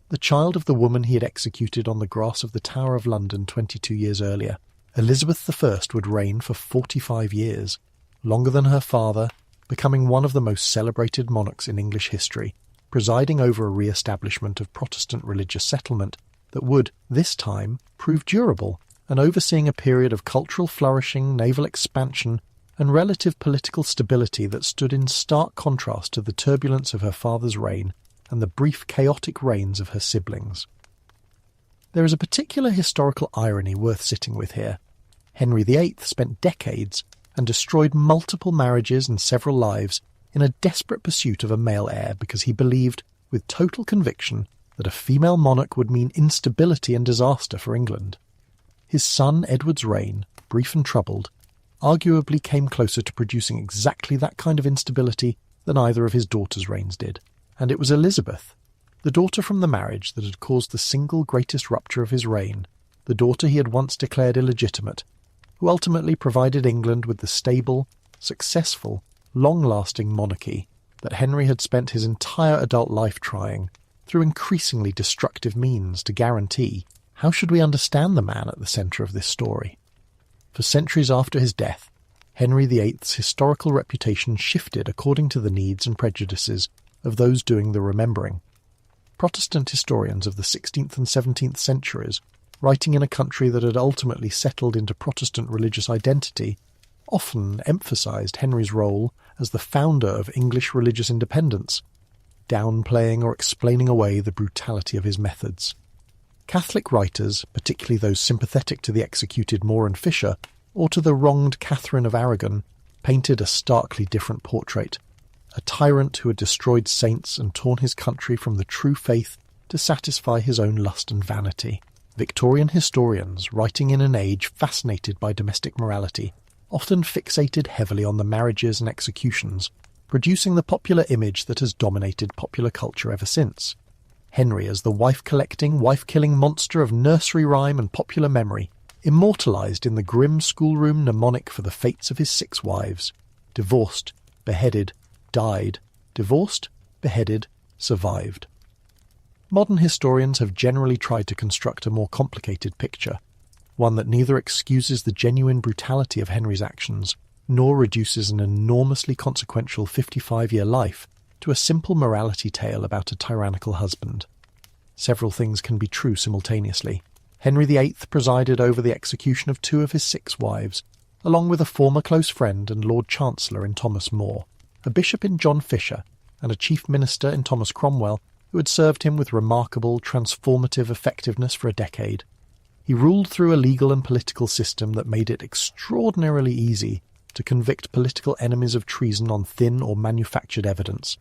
The child of the woman he had executed on the grass of the Tower of London 22 years earlier, Elizabeth I would reign for 45 years, longer than her father, becoming one of the most celebrated monarchs in English history, presiding over a re-establishment of Protestant religious settlement that would, this time, prove durable, and overseeing a period of cultural flourishing, naval expansion, and relative political stability that stood in stark contrast to the turbulence of her father's reign and the brief chaotic reigns of her siblings. There is a particular historical irony worth sitting with here. Henry VIII spent decades and destroyed multiple marriages and several lives in a desperate pursuit of a male heir because he believed, with total conviction, that a female monarch would mean instability and disaster for England. His son Edward's reign, brief and troubled, arguably came closer to producing exactly that kind of instability than either of his daughters' reigns did. And it was Elizabeth, the daughter from the marriage that had caused the single greatest rupture of his reign, the daughter he had once declared illegitimate, who ultimately provided England with the stable, successful, long-lasting monarchy that Henry had spent his entire adult life trying, through increasingly destructive means, to guarantee. How should we understand the man at the centre of this story? For centuries after his death, Henry VIII's historical reputation shifted according to the needs and prejudices of those doing the remembering. Protestant historians of the 16th and 17th centuries, writing in a country that had ultimately settled into Protestant religious identity, often emphasised Henry's role as the founder of English religious independence, downplaying or explaining away the brutality of his methods. Catholic writers, particularly those sympathetic to the executed More and Fisher, or to the wronged Catherine of Aragon, painted a starkly different portrait. A tyrant who had destroyed saints and torn his country from the true faith to satisfy his own lust and vanity. Victorian historians, writing in an age fascinated by domestic morality, often fixated heavily on the marriages and executions, producing the popular image that has dominated popular culture ever since. Henry as the wife-collecting, wife-killing monster of nursery rhyme and popular memory, immortalised in the grim schoolroom mnemonic for the fates of his 6 wives: divorced, beheaded, died, divorced, beheaded, survived. Modern historians have generally tried to construct a more complicated picture, one that neither excuses the genuine brutality of Henry's actions, nor reduces an enormously consequential 55-year life to a simple morality tale about a tyrannical husband. Several things can be true simultaneously. Henry VIII presided over the execution of 2 of his 6 wives, along with a former close friend and Lord Chancellor in Thomas More, a bishop in John Fisher, and a chief minister in Thomas Cromwell, who had served him with remarkable, transformative effectiveness for a decade. He ruled through a legal and political system that made it extraordinarily easy to convict political enemies of treason on thin or manufactured evidence,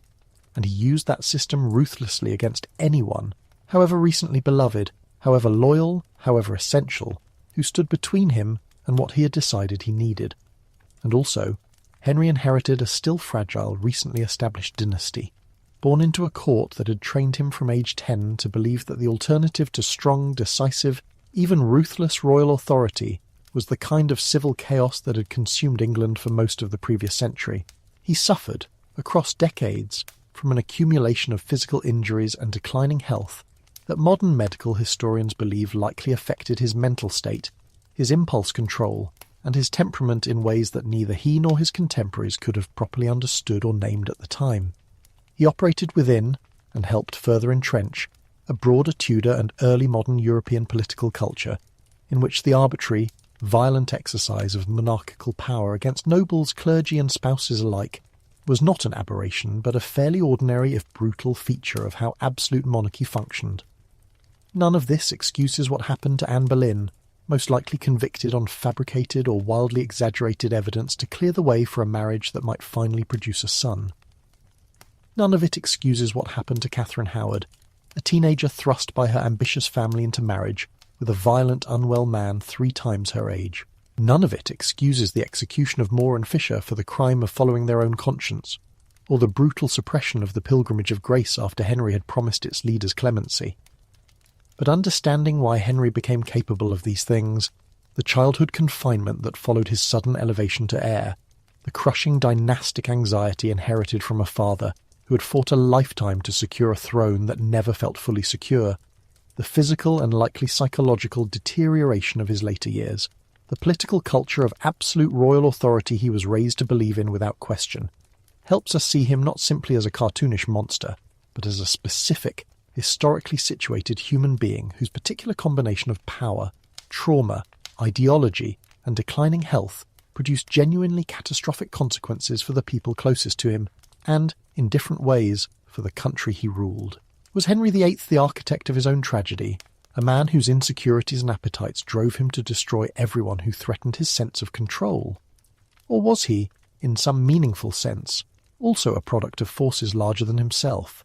and he used that system ruthlessly against anyone, however recently beloved, however loyal, however essential, who stood between him and what he had decided he needed. And also, Henry inherited a still fragile, recently established dynasty, born into a court that had trained him from age 10 to believe that the alternative to strong, decisive, even ruthless royal authority was the kind of civil chaos that had consumed England for most of the previous century. He suffered, across decades, from an accumulation of physical injuries and declining health that modern medical historians believe likely affected his mental state, his impulse control, and his temperament in ways that neither he nor his contemporaries could have properly understood or named at the time. He operated within, and helped further entrench, a broader Tudor and early modern European political culture, in which the arbitrary, violent exercise of monarchical power against nobles, clergy and spouses alike was not an aberration, but a fairly ordinary if brutal feature of how absolute monarchy functioned. None of this excuses what happened to Anne Boleyn, most likely convicted on fabricated or wildly exaggerated evidence to clear the way for a marriage that might finally produce a son. None of it excuses what happened to Catherine Howard, a teenager thrust by her ambitious family into marriage with a violent, unwell man 3 times her age. None of it excuses the execution of More and Fisher for the crime of following their own conscience, or the brutal suppression of the Pilgrimage of Grace after Henry had promised its leaders clemency. But understanding why Henry became capable of these things, the childhood confinement that followed his sudden elevation to heir, the crushing dynastic anxiety inherited from a father, who had fought a lifetime to secure a throne that never felt fully secure, the physical and likely psychological deterioration of his later years, the political culture of absolute royal authority he was raised to believe in without question, helps us see him not simply as a cartoonish monster, but as a specific, historically situated human being whose particular combination of power, trauma, ideology, and declining health produced genuinely catastrophic consequences for the people closest to him, and, in different ways, for the country he ruled. Was Henry VIII the architect of his own tragedy, a man whose insecurities and appetites drove him to destroy everyone who threatened his sense of control? Or was he, in some meaningful sense, also a product of forces larger than himself?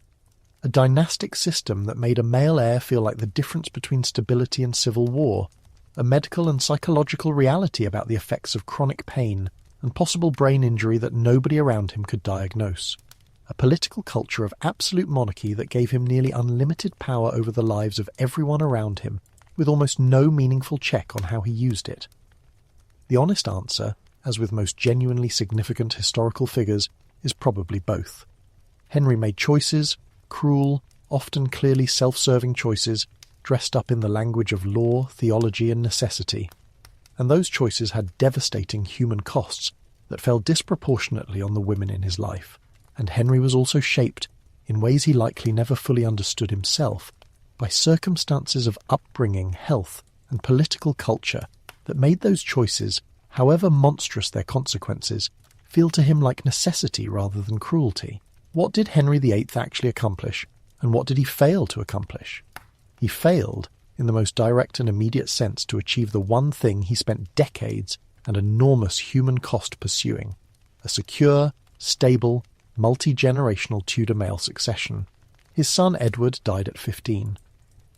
A dynastic system that made a male heir feel like the difference between stability and civil war, a medical and psychological reality about the effects of chronic pain and possible brain injury that nobody around him could diagnose, a political culture of absolute monarchy that gave him nearly unlimited power over the lives of everyone around him, with almost no meaningful check on how he used it. The honest answer, as with most genuinely significant historical figures, is probably both. Henry made choices, cruel, often clearly self-serving choices, dressed up in the language of law, theology, and necessity. And those choices had devastating human costs that fell disproportionately on the women in his life. And Henry was also shaped, in ways he likely never fully understood himself, by circumstances of upbringing, health, and political culture that made those choices, however monstrous their consequences, feel to him like necessity rather than cruelty. What did Henry VIII actually accomplish, and what did he fail to accomplish? He failed, in the most direct and immediate sense, to achieve the one thing he spent decades and enormous human cost pursuing: a secure, stable, multi-generational Tudor male succession. His son Edward died at 15.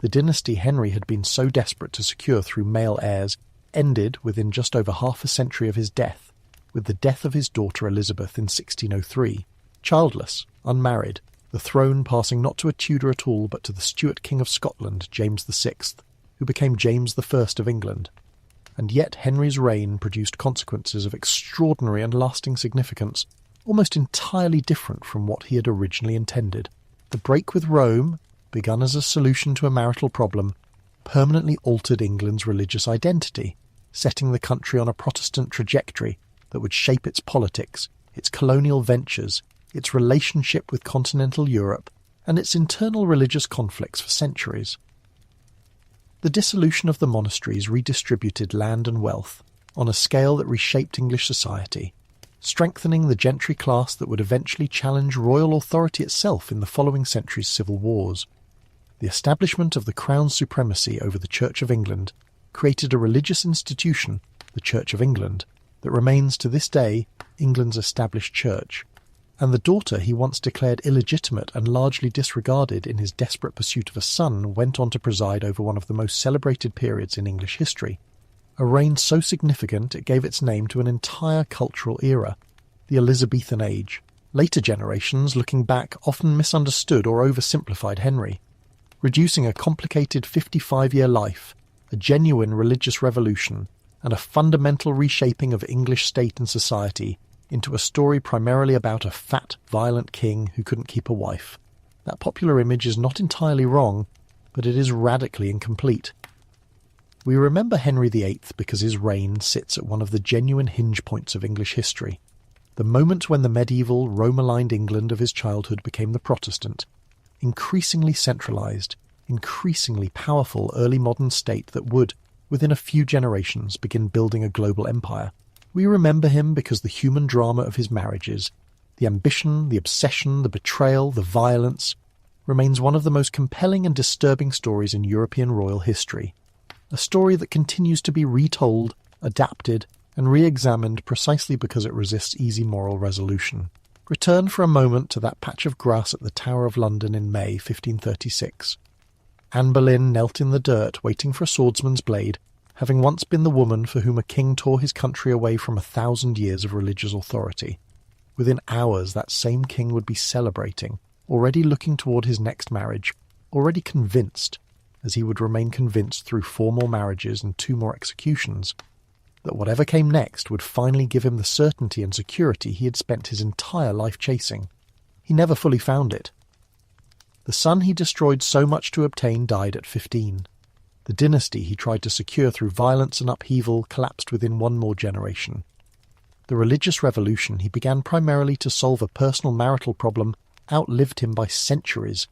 The dynasty Henry had been so desperate to secure through male heirs ended within just over half a century of his death, with the death of his daughter Elizabeth in 1603, childless, unmarried, the throne passing not to a Tudor at all but to the Stuart King of Scotland, James VI, who became James I of England. And yet Henry's reign produced consequences of extraordinary and lasting significance, almost entirely different from what he had originally intended. The break with Rome, begun as a solution to a marital problem, permanently altered England's religious identity, setting the country on a Protestant trajectory that would shape its politics, its colonial ventures, its relationship with continental Europe, and its internal religious conflicts for centuries. The dissolution of the monasteries redistributed land and wealth on a scale that reshaped English society, strengthening the gentry class that would eventually challenge royal authority itself in the following century's civil wars. The establishment of the Crown's supremacy over the Church of England created a religious institution, the Church of England, that remains to this day England's established church, and the daughter he once declared illegitimate and largely disregarded in his desperate pursuit of a son went on to preside over one of the most celebrated periods in English history, a reign so significant it gave its name to an entire cultural era, the Elizabethan Age. Later generations, looking back, often misunderstood or oversimplified Henry, reducing a complicated 55-year life, a genuine religious revolution, and a fundamental reshaping of English state and society into a story primarily about a fat, violent king who couldn't keep a wife. That popular image is not entirely wrong, but it is radically incomplete. We remember Henry VIII because his reign sits at one of the genuine hinge points of English history, the moment when the medieval, Rome-aligned England of his childhood became the Protestant, increasingly centralised, increasingly powerful early modern state that would, within a few generations, begin building a global empire. We remember him because the human drama of his marriages, the ambition, the obsession, the betrayal, the violence, remains one of the most compelling and disturbing stories in European royal history. A story that continues to be retold, adapted, and re-examined precisely because it resists easy moral resolution. Return for a moment to that patch of grass at the Tower of London in May 1536. Anne Boleyn knelt in the dirt waiting for a swordsman's blade, having once been the woman for whom a king tore his country away from 1,000 years of religious authority. Within hours that same king would be celebrating, already looking toward his next marriage, already convinced, as he would remain convinced through 4 more marriages and 2 more executions, that whatever came next would finally give him the certainty and security he had spent his entire life chasing. He never fully found it. The son he destroyed so much to obtain died at 15. The dynasty he tried to secure through violence and upheaval collapsed within one more generation. The religious revolution he began primarily to solve a personal marital problem outlived him by centuries,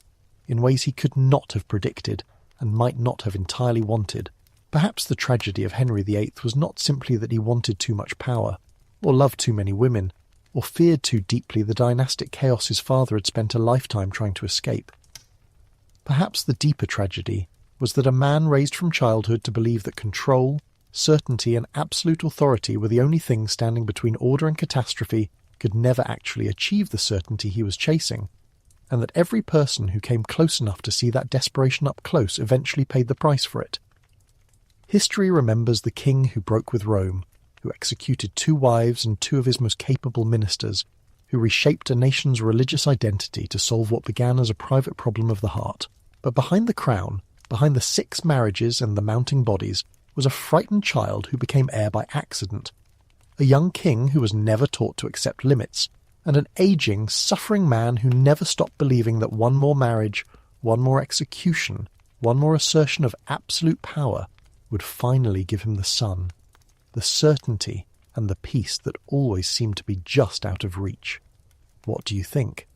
in ways he could not have predicted and might not have entirely wanted. Perhaps the tragedy of Henry VIII was not simply that he wanted too much power, or loved too many women, or feared too deeply the dynastic chaos his father had spent a lifetime trying to escape. Perhaps the deeper tragedy was that a man raised from childhood to believe that control, certainty and absolute authority were the only things standing between order and catastrophe could never actually achieve the certainty he was chasing, and that every person who came close enough to see that desperation up close eventually paid the price for it. History remembers the king who broke with Rome, who executed 2 wives and 2 of his most capable ministers, who reshaped a nation's religious identity to solve what began as a private problem of the heart. But behind the crown, behind the 6 marriages and the mounting bodies, was a frightened child who became heir by accident, a young king who was never taught to accept limits, and an aging, suffering man who never stopped believing that one more marriage, one more execution, one more assertion of absolute power would finally give him the son, the certainty and the peace that always seemed to be just out of reach. What do you think?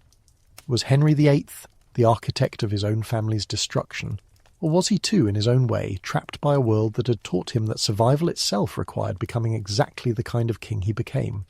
Was Henry VIII the architect of his own family's destruction, or was he too, in his own way, trapped by a world that had taught him that survival itself required becoming exactly the kind of king he became?